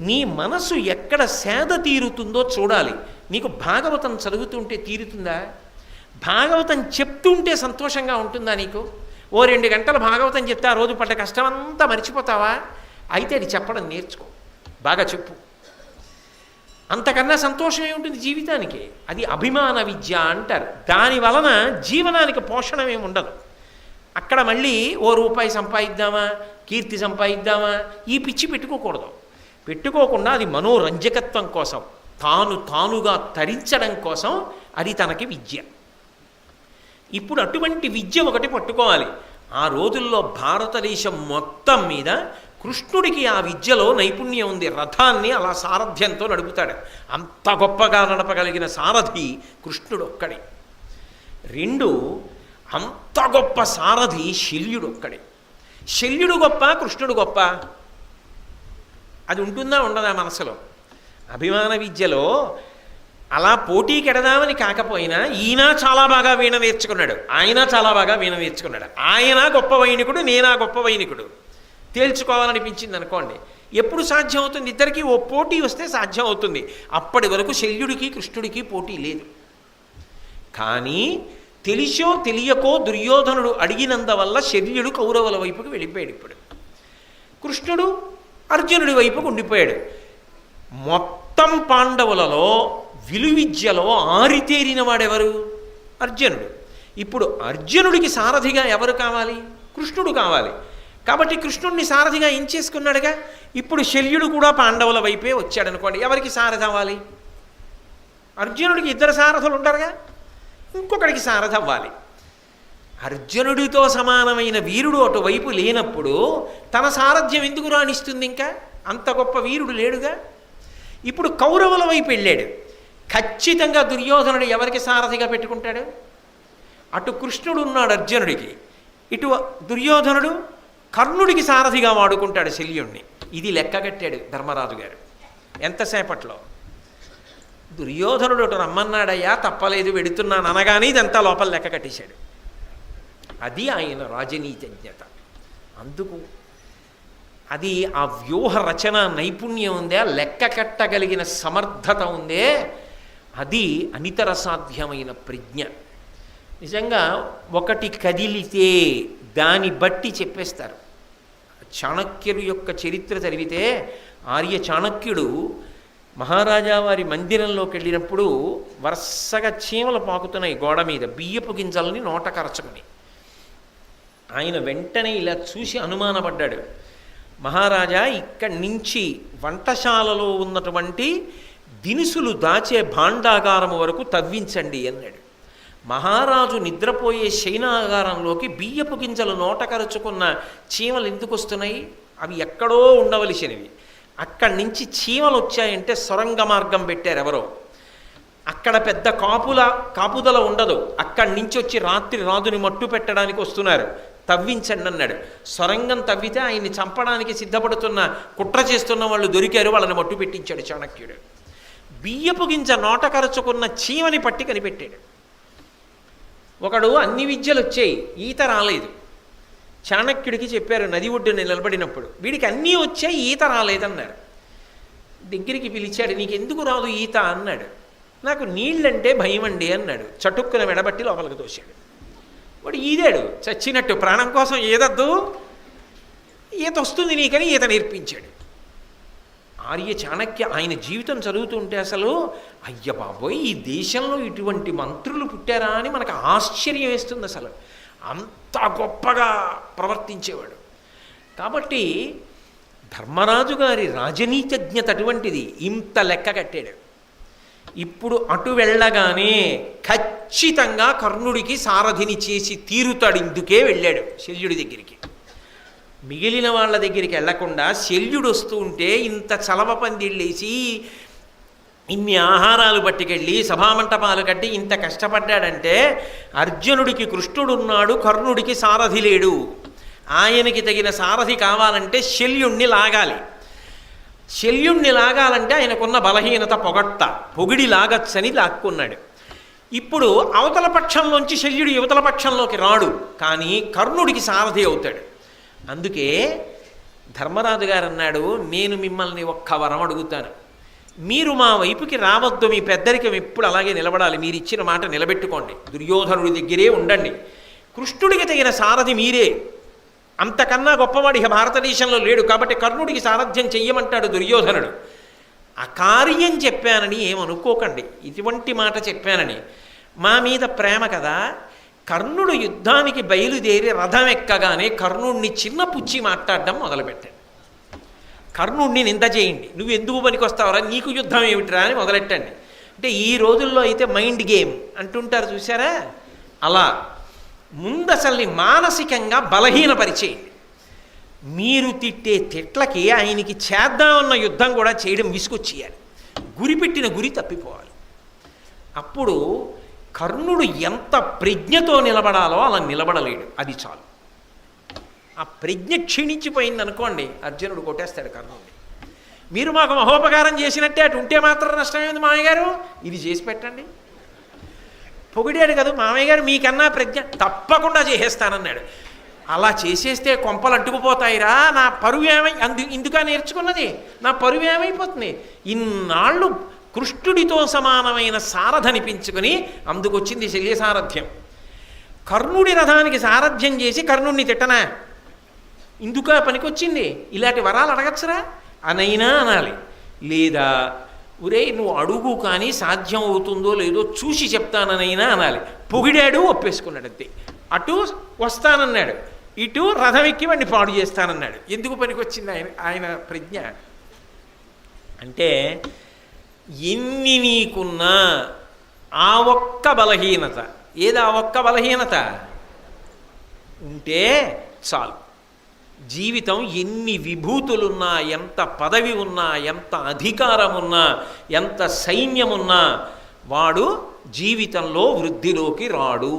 నీ మనసు ఎక్కడ సేద తీరుతుందో చూడాలి. నీకు భాగవతం చదువుతుంటే తీరుతుందా? భాగవతం చెప్తుంటే సంతోషంగా ఉంటుందా నీకు? ఓ 2 గంటలు భాగవతం చెప్తే ఆ రోజు పడ్డ కష్టమంతా మర్చిపోతావా? అయితే అది చెప్పడం నేర్చుకో, బాగా చెప్పు. అంతకన్నా సంతోషం ఏముంటుంది జీవితానికి? అది అభిమాన విద్య అంటారు. దాని వలన జీవనానికి పోషణ ఏమి ఉండదు. అక్కడ మళ్ళీ ఓ రూపాయి సంపాదిద్దామా, కీర్తి సంపాదిద్దామా, ఈ పిచ్చి పెట్టుకోకూడదు. పెట్టుకోకుండా అది మనోరంజకత్వం కోసం, తానుగా తరించడం కోసం అది తనకి విద్య. ఇప్పుడు అటువంటి విద్య ఒకటి పట్టుకోవాలి. ఆ రోజుల్లో భారతదేశం మొత్తం మీద కృష్ణుడికి ఆ విద్యలో నైపుణ్యం ఉంది. రథాన్ని అలా సారథ్యంతో నడుపుతాడు. అంత గొప్పగా నడపగలిగిన సారథి కృష్ణుడు ఒక్కడే. 2, అంత గొప్ప సారథి శల్యుడు ఒక్కడే. శల్యుడు గొప్ప, కృష్ణుడు గొప్ప? అది ఉంటుందా ఉండదా మనసులో? అభిమాన విద్యలో అలా పోటీకి ఎడదామని కాకపోయినా ఈయన చాలా బాగా వీణ నేర్చుకున్నాడు, ఆయన చాలా బాగా వీణ నేర్చుకున్నాడు, ఆయన గొప్ప వైణికుడు, నేనా గొప్ప వైణికుడు తేల్చుకోవాలనిపించింది అనుకోండి. ఎప్పుడు సాధ్యం అవుతుంది? ఇద్దరికీ ఓ పోటీ వస్తే సాధ్యం అవుతుంది. అప్పటి వరకు శల్యుడికి కృష్ణుడికి పోటీ లేదు. కానీ తెలిసో తెలియకో దుర్యోధనుడు అడిగినందువల్ల శల్యుడు కౌరవుల వైపుకి వెళ్ళిపోయాడు. ఇప్పుడు కృష్ణుడు అర్జునుడి వైపుకు ఉండిపోయాడు. మొత్తం పాండవులలో విలువిద్యలో ఆరితేరిన వాడెవరు? అర్జునుడు. ఇప్పుడు అర్జునుడికి సారథిగా ఎవరు కావాలి? కృష్ణుడు కావాలి. కాబట్టి కృష్ణుడిని సారథిగా ఏం చేసుకున్నాడుగా. ఇప్పుడు శల్యుడు కూడా పాండవుల వైపే వచ్చాడు అనుకోండి, ఎవరికి సారథి అవ్వాలి? అర్జునుడికి 2 సారథులు ఉంటారుగా, ఇంకొకడికి సారథి అవ్వాలి. అర్జునుడితో సమానమైన వీరుడు అటువైపు లేనప్పుడు తన సారథ్యం ఎందుకు రాణిస్తుంది? ఇంకా అంత గొప్ప వీరుడు లేడుగా. ఇప్పుడు కౌరవుల వైపు వెళ్ళాడు. ఖచ్చితంగా దుర్యోధనుడు ఎవరికి సారథిగా పెట్టుకుంటాడు? అటు కృష్ణుడు ఉన్నాడు అర్జునుడికి, ఇటు దుర్యోధనుడు కర్ణుడికి సారథిగా వాడుకుంటాడు శల్యుణ్ణి. ఇది లెక్కగట్టాడు ధర్మరాజు గారు ఎంతసేపట్లో. దుర్యోధనుడు అటు రమ్మన్నాడయ్యా, తప్పలేదు వెడుతున్నాను అనగానే ఇదంతా లోపల లెక్క కట్టేశాడు. అది ఆయన రాజనీతిజ్ఞత. అందుకు అది ఆ వ్యూహ రచన నైపుణ్యం ఉందే, లెక్క కట్టగలిగిన సమర్థత ఉందే, అది అనితర సాధ్యమైన ప్రజ్ఞ. నిజంగా ఒకటి కదిలితే దాన్ని బట్టి చెప్పేస్తారు. చాణక్యుడు యొక్క చరిత్ర చదివితే ఆర్య చాణక్యుడు మహారాజా వారి మందిరంలోకి వెళ్ళినప్పుడు వరుసగా చీమలు పాకుతున్నాయి గోడ మీద, బియ్యపు గింజలని నోట కరచుకుని. ఆయన వెంటనే ఇలా చూసి అనుమానపడ్డాడు. మహారాజా, ఇక్కడి నుంచి వంటశాలలో ఉన్నటువంటి దినుసులు దాచే భాండాగారము వరకు తవ్వించండి అన్నాడు. మహారాజు నిద్రపోయే శయనాగారంలోకి బియ్యపు గింజలు నోట కరుచుకున్న చీమలు ఎందుకు వస్తున్నాయి? అవి ఎక్కడో ఉండవలసినవి. అక్కడి నుంచి చీమలు వచ్చాయంటే సొరంగ మార్గం పెట్టారు ఎవరో. అక్కడ పెద్ద కాపుదల ఉండదు. అక్కడి నుంచి వచ్చి రాత్రి రాజుని మట్టు పెట్టడానికి వస్తున్నారు. తవ్వించండి అన్నాడు. సొరంగం తవ్వితే ఆయన్ని చంపడానికి సిద్ధపడుతున్న కుట్ర చేస్తున్న వాళ్ళు దొరికారు, వాళ్ళని మట్టు పెట్టించాడు చాణక్యుడు. బియ్యపు గింజ నోట కరుచుకున్న చీమని పట్టి కనిపెట్టాడు. ఒకడు అన్ని విద్యలు వచ్చాయి, ఈత రాలేదు. చాణక్యుడికి చెప్పారు నది ఒడ్డున నిలబడినప్పుడు, వీడికి అన్నీ వచ్చాయి ఈత రాలేదన్నారు. దగ్గరికి పిలిచాడు, నీకెందుకు రాదు ఈత అన్నాడు. నాకు నీళ్ళంటే భయం అండి అన్నాడు. చటుక్కున మెడబట్టి లోపలికి తోశాడు. వాడు ఈదాడు చచ్చినట్టు, ప్రాణం కోసం ఏదద్దు, ఈత వస్తుంది నీకని ఈత నేర్పించాడు. ఆర్య చాణక్య ఆయన జీవితం చదువుతుంటే అసలు అయ్య బాబోయ్, ఈ దేశంలో ఇటువంటి మంత్రులు పుట్టారా అని మనకు ఆశ్చర్యం వేస్తుంది. అసలు అంత గొప్పగా ప్రవర్తించేవాడు. కాబట్టి ధర్మరాజు గారి రాజనీతిజ్ఞత అటువంటిది, ఇంత లెక్క కట్టాడు. ఇప్పుడు అటు వెళ్ళగానే ఖచ్చితంగా కర్ణుడికి సారథిని చేసి తీరుతాడు. ఇందుకే వెళ్ళాడు శల్యుడి దగ్గరికి. మిగిలిన వాళ్ళ దగ్గరికి వెళ్లకుండా శల్యుడు వస్తూ ఉంటే ఇంత చలవ పందిళ్ళేసి ఇన్ని ఆహారాలు పట్టుకెళ్ళి సభామంటపాలు కట్టి ఇంత కష్టపడ్డాడంటే అర్జునుడికి కృష్ణుడున్నాడు, కర్ణుడికి సారథి లేడు. ఆయనకి తగిన సారథి కావాలంటే శల్యుణ్ణి లాగాలి. శల్యుణ్ణి లాగాలంటే ఆయనకున్న బలహీనత పొగిడి లాగచ్చని లాక్కున్నాడు. ఇప్పుడు అవతల పక్షంలోంచి శల్యుడు యువతల పక్షంలోకి రాడు, కానీ కర్ణుడికి సారథి అవుతాడు. అందుకే ధర్మరాజు గారు అన్నాడు, నేను మిమ్మల్ని ఒక్క వరం అడుగుతాను, మీరు మా వైపుకి రావద్దు, మీ పెద్దరికం ఎప్పుడు అలాగే నిలబడాలి, మీరు ఇచ్చిన మాట నిలబెట్టుకోండి, దుర్యోధనుడి దగ్గరే ఉండండి, కృష్ణుడికి తగిన సారథి మీరే, అంతకన్నా గొప్పవాడు ఇక భారతదేశంలో లేడు, కాబట్టి కర్ణుడికి సారథ్యం చెయ్యమంటాడు దుర్యోధనుడు. అకార్యం చెప్పానని ఏమనుకోకండి, ఇటువంటి మాట చెప్పానని. మా మీద ప్రేమ కదా. కర్ణుడు యుద్ధానికి బయలుదేరి రథం ఎక్కగానే కర్ణుడిని చిన్న పుచ్చి మాట్లాడడం మొదలుపెట్టాడు. కర్ణుడిని నింద చేయండి, నువ్వు ఎందుకు పనికొస్తావరా, నీకు యుద్ధం ఏమిటిరా అని మొదలెట్టండి. అంటే ఈ రోజుల్లో అయితే మైండ్ గేమ్ అంటుంటారు చూసారా, అలా ముందు అసల్ని మానసికంగా బలహీనపరిచేయండి. మీరు తిట్టే తిట్లకి ఆయనకి చేద్దామన్న యుద్ధం కూడా చేయడం విసుకొచ్చేయాలి, గురిపెట్టిన గురి తప్పిపోవాలి. అప్పుడు కర్ణుడు ఎంత ప్రజ్ఞతో నిలబడాలో అలా నిలబడలేడు, అది చాలు. ఆ ప్రజ్ఞ క్షీణించిపోయింది అనుకోండి, అర్జునుడు కొట్టేస్తాడు కర్ణుడిని. మీరు మాకు మహోపకారం చేసినట్టే, అటు ఉంటే మాత్రం నష్టమైంది మామయ్య గారు, ఇది చేసి పెట్టండి. పొగిడాడు కదా మామయ్య గారు, మీకన్నా ప్రజ్ఞ, తప్పకుండా చేసేస్తానన్నాడు. అలా చేసేస్తే కొంపలు అంటుకుపోతాయిరా, నా పరువు ఇందుక నేర్చుకున్నది, నా పరువు ఏమైపోతుంది. ఇన్నాళ్ళు కృష్ణుడితో సమానమైన సారథనిపించుకుని అందుకొచ్చింది శల్య సారథ్యం. కర్ణుడి రథానికి సారథ్యం చేసి కర్ణుడిని తిట్టనా, ఇందుక పనికొచ్చింది. ఇలాంటి వరాలు అడగచ్చురా అనైనా అనాలి. లేదా ఒరే నువ్వు అడుగు కానీ సాధ్యం అవుతుందో లేదో చూసి చెప్తాననైనా అనాలి. పొగిడాడు, ఒప్పేసుకున్నాడు అంతే. అటు వస్తానన్నాడు, ఇటు రథం ఎక్కి వాడిని పాడు చేస్తానన్నాడు. ఎందుకు పనికొచ్చింది ఆయన ప్రజ్ఞ అంటే, ఎన్ని నీకున్నా ఆ ఒక్క బలహీనత, ఏది ఆ ఒక్క బలహీనత ఉంటే చాలు. జీవితం ఎన్ని విభూతులున్నా, ఎంత పదవి ఉన్నా, ఎంత అధికారం ఉన్నా, ఎంత సైన్యమున్నా వాడు జీవితంలో వృద్ధిలోకి రాడు.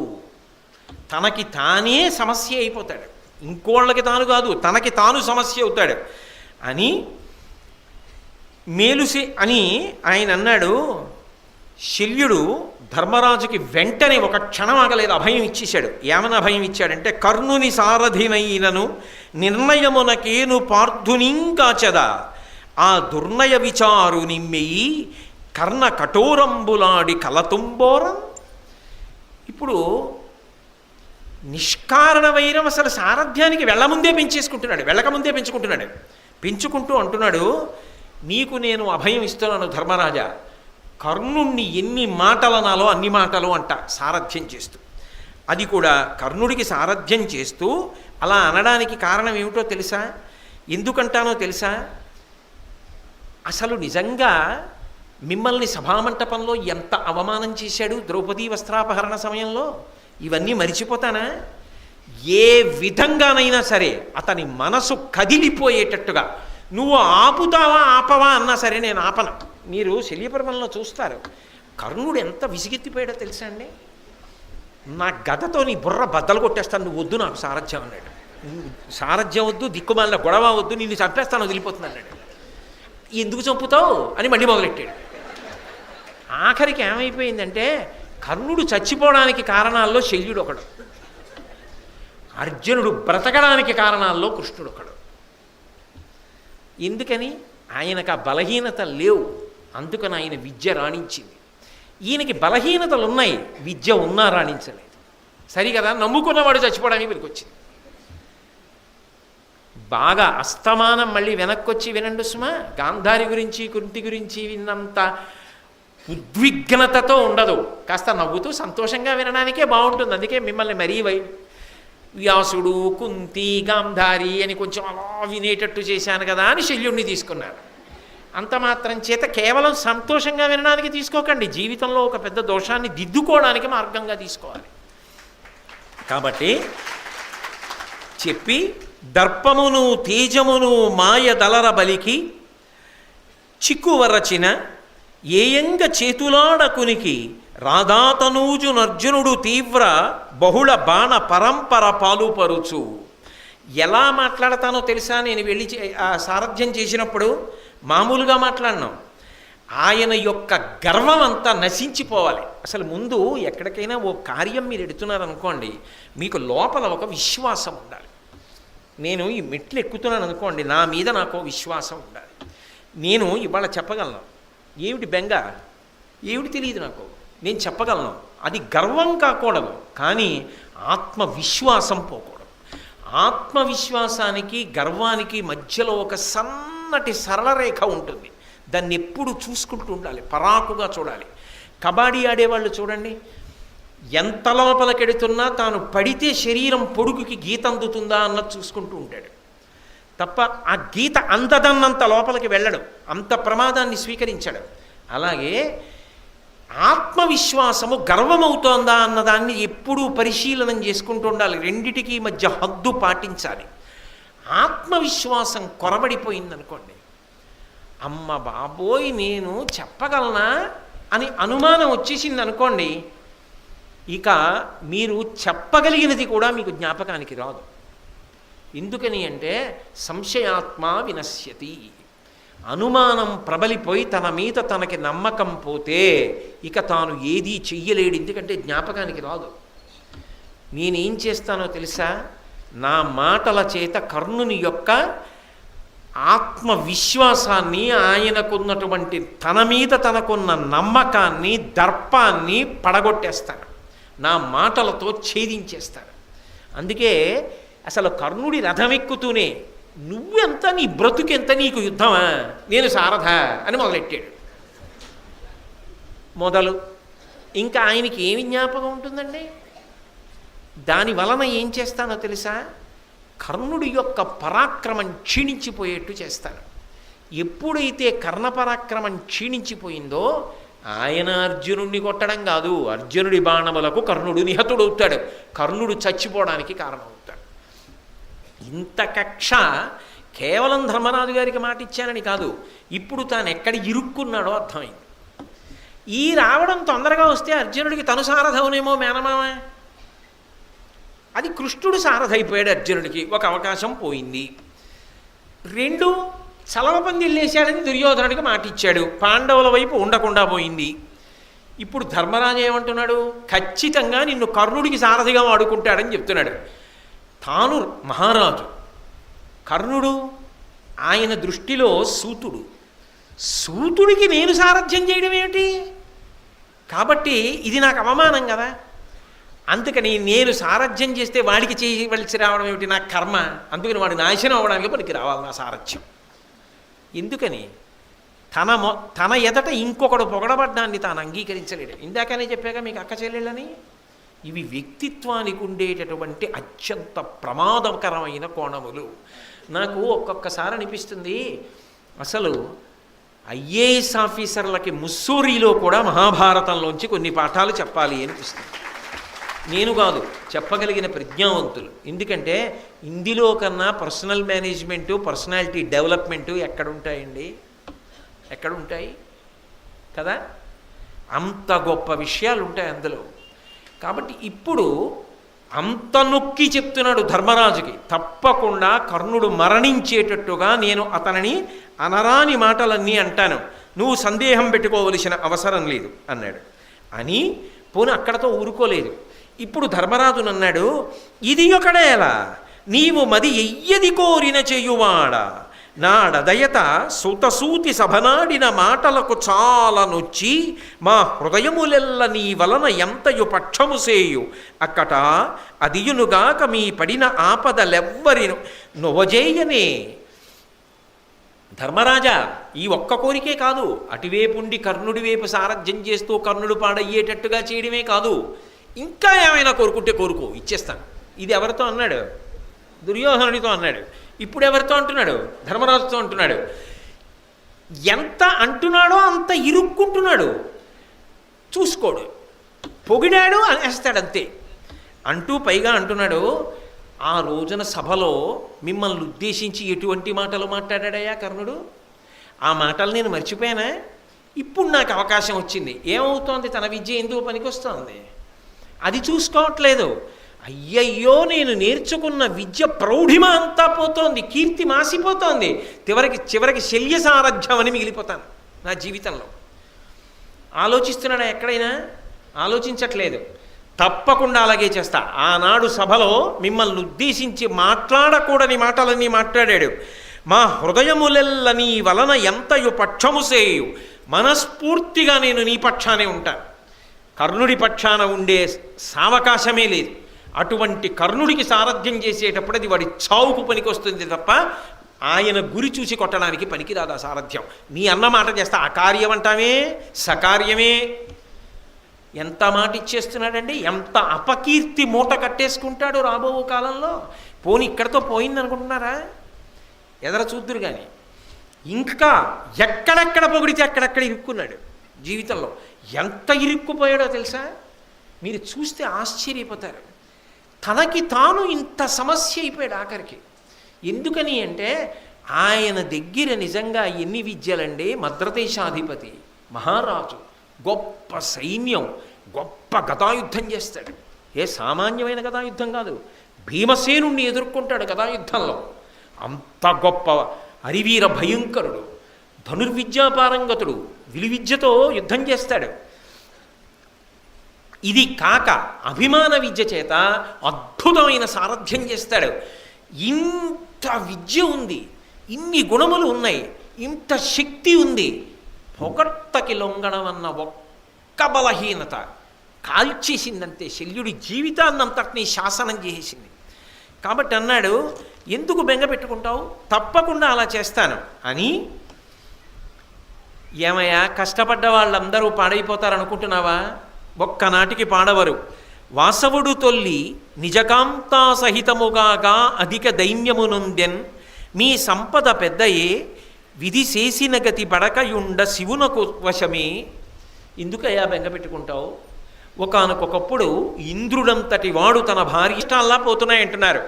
తనకి తానే సమస్య అయిపోతాడు, ఇంకోళ్ళకి తాను కాదు, తనకి తాను సమస్య అవుతాడు అని మేలుసి అని ఆయన అన్నాడు. శల్యుడు ధర్మరాజుకి వెంటనే ఒక క్షణం ఆగలేదు, అభయం ఇచ్చేశాడు. ఏమని అభయం ఇచ్చాడంటే, కర్ణుని సారథినైనను నిర్ణయమునకేను పార్థునింకాచద ఆ దుర్నయ విచారు నిమ్మెయి కర్ణ కఠోరంబులాడి కలతుంబోరం. ఇప్పుడు నిష్కారణ వైరం అసలు సారథ్యానికి వెళ్ళముందే వెళ్ళకముందే పెంచుకుంటూ అంటున్నాడు, నీకు నేను అభయం ఇస్తున్నాను ధర్మరాజా, కర్ణుణ్ణి ఎన్ని మాటలనాలో అన్ని మాటలు అంట సారథ్యం చేస్తూ. అది కూడా కర్ణుడికి సారథ్యం చేస్తూ అలా అనడానికి కారణం ఏమిటో తెలుసా, ఎందుకంటానో తెలుసా? అసలు నిజంగా మిమ్మల్ని సభామంటపంలో ఎంత అవమానం చేశాడు ద్రౌపదీ వస్త్రాపహరణ సమయంలో, ఇవన్నీ మరిచిపోతానా? ఏ విధంగానైనా సరే అతని మనసు కదిలిపోయేటట్టుగా నువ్వు ఆపుతావా ఆపవా అన్నా సరే నేను ఆపను. మీరు శల్యపర్వంలో చూస్తారు, కర్ణుడు ఎంత విసిగెత్తిపోయాడో తెలుసా అండి. నా గదతో నీ బుర్ర బద్దలు కొట్టేస్తాను, నువ్వు వద్దు నాకు సారథ్యం అన్నాడు. సారథ్యం వద్దు, దిక్కుమాలిన గొడవ వద్దు, నిన్ను చంపేస్తాను వదిలిపోతుంది అన్నాడు. ఎందుకు చంపుతావు అని మళ్ళీ మొదలెట్టాడు. ఆఖరికి ఏమైపోయిందంటే కర్ణుడు చచ్చిపోవడానికి కారణాల్లో శల్యుడు ఒకడు, అర్జునుడు బ్రతకడానికి కారణాల్లో కృష్ణుడు ఒకడు. ఎందుకని? ఆయనకు ఆ బలహీనత లేవు, అందుకని ఆయన విద్య రాణించింది. ఈయనకి బలహీనతలు ఉన్నాయి, విద్య ఉన్నా రాణించలేదు. సరికదా, నమ్ముకున్నవాడు చచ్చిపోవడానికి వీరికి బాగా అస్తమానం మళ్ళీ వెనక్కొచ్చి వినండి సుమా. గాంధారి గురించి కుంతి గురించి విన్నంత ఉద్విగ్నతతో ఉండదు, కాస్త నవ్వుతూ సంతోషంగా వినడానికే బాగుంటుంది. అందుకే మిమ్మల్ని మరీ వ్యాసుడు కుంతి గాంధారి అని కొంచెం అలా వినేటట్టు చేశాను కదా అని శల్యుణ్ణి తీసుకున్నారు. అంత మాత్రం చేత కేవలం సంతోషంగా వినడానికి తీసుకోకండి, జీవితంలో ఒక పెద్ద దోషాన్ని దిద్దుకోవడానికి మార్గంగా తీసుకోవాలి. కాబట్టి చెప్పి దర్పమును తేజమును మాయ దలర బలికి చిక్కువరచిన ఏయంగ చేతులాడకునికి రాధాతనూజు నర్జునుడు తీవ్ర బహుళ బాణ పరంపర పాలుపరుచు. ఎలా మాట్లాడతానో తెలుసా? నేను వెళ్ళి సారథ్యం చేసినప్పుడు మామూలుగా మాట్లాడినాం. ఆయన యొక్క గర్వం అంతా నశించిపోవాలి. అసలు ముందు ఎక్కడికైనా ఓ కార్యం మీరు ఎడుతున్నారనుకోండి, మీకు లోపల ఒక విశ్వాసం ఉండాలి. నేను ఈ మెట్లు ఎక్కుతున్నాను అనుకోండి, నా మీద నాకు విశ్వాసం ఉండాలి. నేను ఇవాళ చెప్పగలను, ఏమిటి బెంగ, ఏమిటి తెలియదు నాకు, నేను చెప్పగలను. అది గర్వం కాకూడదు, కానీ ఆత్మవిశ్వాసం పోకూడదు. ఆత్మవిశ్వాసానికి గర్వానికి మధ్యలో ఒక సన్నటి సరళ రేఖ ఉంటుంది. దాన్ని ఎప్పుడు చూసుకుంటూ ఉండాలి, పరాకుగా చూడాలి. కబడ్డీ ఆడేవాళ్ళు చూడండి, ఎంత లోపలికెడుతున్నా తాను పడితే శరీరం పొడుగుకి గీత అందుతుందా అన్నది చూసుకుంటూ ఉంటాడు తప్ప ఆ గీత అందదన్నంత లోపలికి వెళ్ళడం, అంత ప్రమాదాన్ని స్వీకరించడం. అలాగే ఆత్మవిశ్వాసము గర్వమవుతోందా అన్నదాన్ని ఎప్పుడూ పరిశీలనం చేసుకుంటూ ఉండాలి. రెండిటికీ మధ్య హద్దు పాటించాలి. ఆత్మవిశ్వాసం కొరబడిపోయిందనుకోండి, అమ్మ బాబోయ్ నేను చెప్పగలనా అని అనుమానం వచ్చేసింది అనుకోండి, ఇక మీరు చెప్పగలిగినది కూడా మీకు జ్ఞాపకానికి రాదు. ఎందుకని అంటే సంశయాత్మ వినశ్యతి. అనుమానం ప్రబలిపోయి తన మీద తనకి నమ్మకం పోతే ఇక తాను ఏదీ చెయ్యలేడు, ఎందుకంటే జ్ఞాపకానికి రాదు. నేనేం చేస్తానో తెలుసా? నా మాటల చేత కర్ణుని యొక్క ఆత్మవిశ్వాసాన్ని, ఆయనకున్నటువంటి తన మీద తనకున్న నమ్మకాన్ని, దర్పాన్ని పడగొట్టేస్తాను, నా మాటలతో ఛేదించేస్తాను. అందుకే అసలు కర్ణుడి రథమెక్కుతూనే నువ్వెంత, నీ బ్రతుకెంత, నీకు యుద్ధమా, నేను సారథ అని మొదలెట్టాడు. మొదలు ఇంకా ఆయనకి ఏమి జ్ఞాపకం ఉంటుందండి? దాని వలన ఏం చేస్తానో తెలుసా? కర్ణుడి యొక్క పరాక్రమం క్షీణించిపోయేట్టు చేస్తాను. ఎప్పుడైతే కర్ణ పరాక్రమం క్షీణించిపోయిందో ఆయన అర్జునుడిని కొట్టడం కాదు, అర్జునుడి బాణములకు కర్ణుడు నిహతుడవుతాడు, కర్ణుడు చచ్చిపోవడానికి కారణమవుతాడు. ఇంత కక్ష కేవలం ధర్మరాజు గారికి మాట ఇచ్చానని కాదు, ఇప్పుడు తాను ఎక్కడ ఇరుక్కున్నాడో అర్థమైంది. ఈ రావడం తొందరగా వస్తే అర్జునుడికి తను సారథవునేమో మేనమామ, అది కృష్ణుడు సారథైపోయాడు, అర్జునుడికి ఒక అవకాశం పోయింది. రెండు చలవపందిల్లేశాడని దుర్యోధనుడికి మాట ఇచ్చాడు, పాండవుల వైపు ఉండకుండా పోయింది. ఇప్పుడు ధర్మరాజు ఏమంటున్నాడు? ఖచ్చితంగా నిన్ను కర్ణుడికి సారథిగా వాడుకుంటాడని చెప్తున్నాడు. తాను మహారాజు, కర్ణుడు ఆయన దృష్టిలో సూతుడు, సూతుడికి నేను సారథ్యం చేయడం ఏమిటి? కాబట్టి ఇది నాకు అవమానం కదా. అందుకని నేను సారథ్యం చేస్తే వాడికి చేయవలసి రావడం ఏమిటి? నా కర్మ. అందుకని వాడు నాశనం అవ్వడానికి పనికి రావాలి నా సారథ్యం. ఎందుకని? తన ఎదట ఇంకొకడు పొగడబడ్డాన్ని తాను అంగీకరించలేడు. ఇందాకనే చెప్పాక మీకు అక్క చెల్లెళ్ళని. ఇవి వ్యక్తిత్వానికి ఉండేటటువంటి అత్యంత ప్రమాదకరమైన కోణములు. నాకు ఒక్కొక్కసారి అనిపిస్తుంది, అసలు ఐఏఎస్ ఆఫీసర్లకి ముస్సూరీలో కూడా మహాభారతంలోంచి కొన్ని పాఠాలు చెప్పాలి అనిపిస్తుంది. నేను కాదు, చెప్పగలిగిన ప్రజ్ఞావంతులు. ఎందుకంటే ఇందులో కన్నా పర్సనల్ మేనేజ్మెంటు, పర్సనాలిటీ డెవలప్మెంటు ఎక్కడుంటాయండి? ఎక్కడుంటాయి కదా? అంత గొప్ప విషయాలు ఉంటాయి అందులో. కాబట్టి ఇప్పుడు అంత నొక్కి చెప్తున్నాడు ధర్మరాజుకి, తప్పకుండా కర్ణుడు మరణించేటట్టుగా నేను అతనిని అనరాని మాటలన్నీ అంటాను, నువ్వు సందేహం పెట్టుకోవలసిన అవసరం లేదు అన్నాడు. అని పోనీ అక్కడతో ఊరుకోలేదు. ఇప్పుడు ధర్మరాజును అన్నాడు, ఇది ఒకడేలా నీవు మది ఎయ్యది కోరిన చెయ్యువాడ నాడదయత సుతసూతి సభనాడిన మాటలకు చాలా నొచ్చి మా హృదయములెల్ల నీ వలన ఎంతయు పక్షము సేయు అక్కట అదియునుగాక మీ పడిన ఆపదలెవ్వరిను నొవజేయనే. ధర్మరాజా, ఈ ఒక్క కోరికే కాదు, అటువేపుండి కర్ణుడి వైపు సారథ్యం చేస్తూ కర్ణుడు పాడయ్యేటట్టుగా చేయడమే కాదు, ఇంకా ఏమైనా కోరుకుంటే కోరుకో, ఇచ్చేస్తాను. ఇది ఎవరితో అన్నాడు? దుర్యోధనుడితో అన్నాడు. ఇప్పుడు ఎవరితో అంటున్నాడు? ధర్మరాజుతో అంటున్నాడు. ఎంత అంటున్నాడో అంత ఇరుక్కుంటున్నాడు, చూసుకోడు, పొగిడాడు అనేస్తాడు అంతే. అంటూ పైగా అంటున్నాడు, ఆ రోజున సభలో మిమ్మల్ని ఉద్దేశించి ఎటువంటి మాటలు మాట్లాడాడయ్యా కర్ణుడు? ఆ మాటలు నేను మర్చిపోయానా? ఇప్పుడు నాకు అవకాశం వచ్చింది. ఏమవుతోంది? తన విద్య ఎందుకు పనికొస్తోంది? అది చూసుకోవట్లేదు. అయ్యయ్యో, నేను నేర్చుకున్న విద్య ప్రౌఢిమ అంతా పోతోంది, కీర్తి మాసిపోతోంది, చివరికి శల్య సారథ్యం అని మిగిలిపోతాను నా జీవితంలో. ఆలోచిస్తున్నాడా ఎక్కడైనా? ఆలోచించట్లేదు. తప్పకుండా అలాగే చేస్తా. ఆనాడు సభలో మిమ్మల్ని ఉద్దేశించి మాట్లాడకూడని మాటలన్నీ మాట్లాడాడు. మా హృదయములెల్ల నీ వలన ఎంతయు పక్షము సేయు, మనస్ఫూర్తిగా నేను నీ పక్షానే ఉంటాను. కర్ణుడి పక్షాన ఉండే సావకాశమే లేదు. అటువంటి కర్ణుడికి సారథ్యం చేసేటప్పుడు అది వాడి చావుకు పనికొస్తుంది తప్ప ఆయన గురి చూసి కొట్టడానికి పనికిరాదు ఆ సారథ్యం. నీ అన్న మాట చేస్తా, అకార్యం అంటామే సకార్యమే. ఎంత మాట ఇచ్చేస్తున్నాడండి, ఎంత అపకీర్తి మూట కట్టేసుకుంటాడు రాబో కాలంలో. పోని ఇక్కడతో పోయింది అనుకుంటున్నారా? ఎదర చూద్దురు కానీ ఇంకా ఎక్కడెక్కడ పొగిడితే అక్కడెక్కడ ఇరుక్కున్నాడు జీవితంలో. ఎంత ఇరుక్కుపోయాడో తెలుసా? మీరు చూస్తే ఆశ్చర్యపోతారు. తనకి తాను ఇంత సమస్య అయిపోయాడు ఆఖరికి. ఎందుకని అంటే ఆయన దగ్గర నిజంగా ఎన్ని విద్యలండి. మద్రదేశాధిపతి, మహారాజు, గొప్ప సైన్యం, గొప్ప గదాయుద్ధం చేస్తాడు. ఏ సామాన్యమైన గదాయుద్ధం కాదు, భీమసేనుణ్ణి ఎదుర్కొంటాడు గదాయుద్ధంలో. అంత గొప్ప అరివీర భయంకరుడు, ధనుర్విద్యాపారంగతుడు, విలువిద్యతో యుద్ధం చేస్తాడు. ఇది కాక అభిమాన విద్య చేత అద్భుతమైన సారథ్యం చేస్తాడు. ఇంత విద్య ఉంది, ఇన్ని గుణములు ఉన్నాయి, ఇంత శక్తి ఉంది. పొగట్టకి లొంగడం అన్న ఒక్క బలహీనత కాల్చేసిందంతే, శల్యుడి జీవితాన్నంతటినీ శాసనం చేసేసింది. కాబట్టి అన్నాడు, ఎందుకు బెంగ పెట్టుకుంటావు, తప్పకుండా అలా చేస్తాను అని. ఏమయ్యా, కష్టపడ్డ వాళ్ళందరూ పాడైపోతారనుకుంటున్నావా? ఒక్కనాటికి పాడవరు. వాసవుడు తొల్లి నిజకాంతా సహితముగాగా అధిక దైన్యమునొందెన్ మీ సంపద పెద్దయే విధి చేసిన గతి పడకయుండ శివునకు వశమే. ఎందుకయ్యా బెంగ పెట్టుకుంటావు? ఒకానొకప్పుడు ఇంద్రుడంతటి వాడు తన భార్య ఇష్టాల్లా పోతున్నాయంటున్నారు.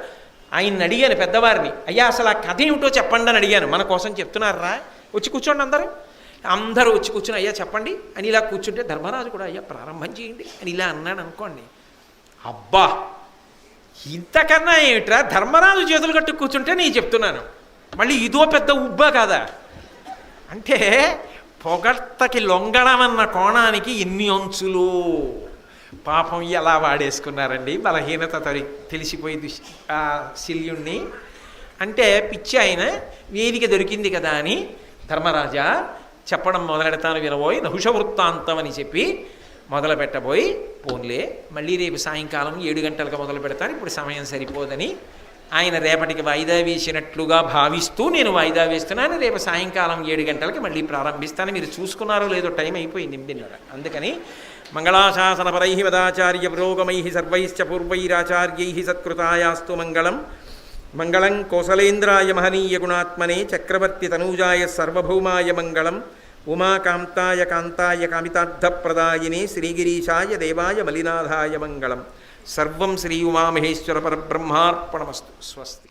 ఆయన్ని అడిగాను పెద్దవారిని, అయ్యా అసలు ఆ కథ ఏమిటో చెప్పండి అని అడిగాను. మన కోసం చెప్తున్నారా? వచ్చి కూర్చోండి అందరూ వచ్చి కూర్చుని అయ్యా చెప్పండి అని ఇలా కూర్చుంటే ధర్మరాజు కూడా అయ్యా ప్రారంభం చేయండి అని ఇలా అన్నాడు అనుకోండి. అబ్బా, ఇంతకన్నా ఏమిట్రా, ధర్మరాజు చేతులు కట్టు కూర్చుంటే నేను చెప్తున్నాను, మళ్ళీ ఇదో పెద్ద ఉబ్బా కాదా అంటే, పొగడ్తకి లొంగడం అన్న కోణానికి ఎన్ని అంచులు. పాపం ఎలా వాడేసుకున్నారండి, బలహీనత తెలిసిపోయింది ఆ శల్యుణ్ణి. అంటే పిచ్చి ఆయన వేదిక దొరికింది కదా అని ధర్మరాజా చెప్పడం మొదలెడతాను వినబోయి నహుష వృత్తాంతం అని చెప్పి మొదలు పెట్టబోయి, పోన్లే మళ్ళీ రేపు సాయంకాలం 7 గంటలకు మొదలు పెడతాను, ఇప్పుడు సమయం సరిపోదని ఆయన రేపటికి వాయిదా వేసినట్లుగా భావిస్తూ నేను వాయిదా వేస్తున్నాను. రేపు సాయంకాలం 7 గంటలకి మళ్ళీ ప్రారంభిస్తాను. మీరు చూసుకున్నారో లేదో, టైం అయిపోయింది 8:30. అందుకని మంగళాశాసనపరై వదాచార్య పురోగమై సర్వైశ్చ పూర్వైరాచార్యై సత్కృతాయాస్తు మంగళం. మంగళం కోసలేంద్రాయ మహనీయ గుణాత్మనే చక్రవర్తి తనూజాయ సర్వభౌమాయ మంగళం. ఉమాకాంతాయ కాంతాయ కామితార్థప్రదాయినే శ్రీగిరీశాయ దేవాయ మలినాథాయ మంగళం. సర్వం శ్రీ ఉమామహేశ్వర పరబ్రహ్మార్పణమస్తు. స్వస్తి.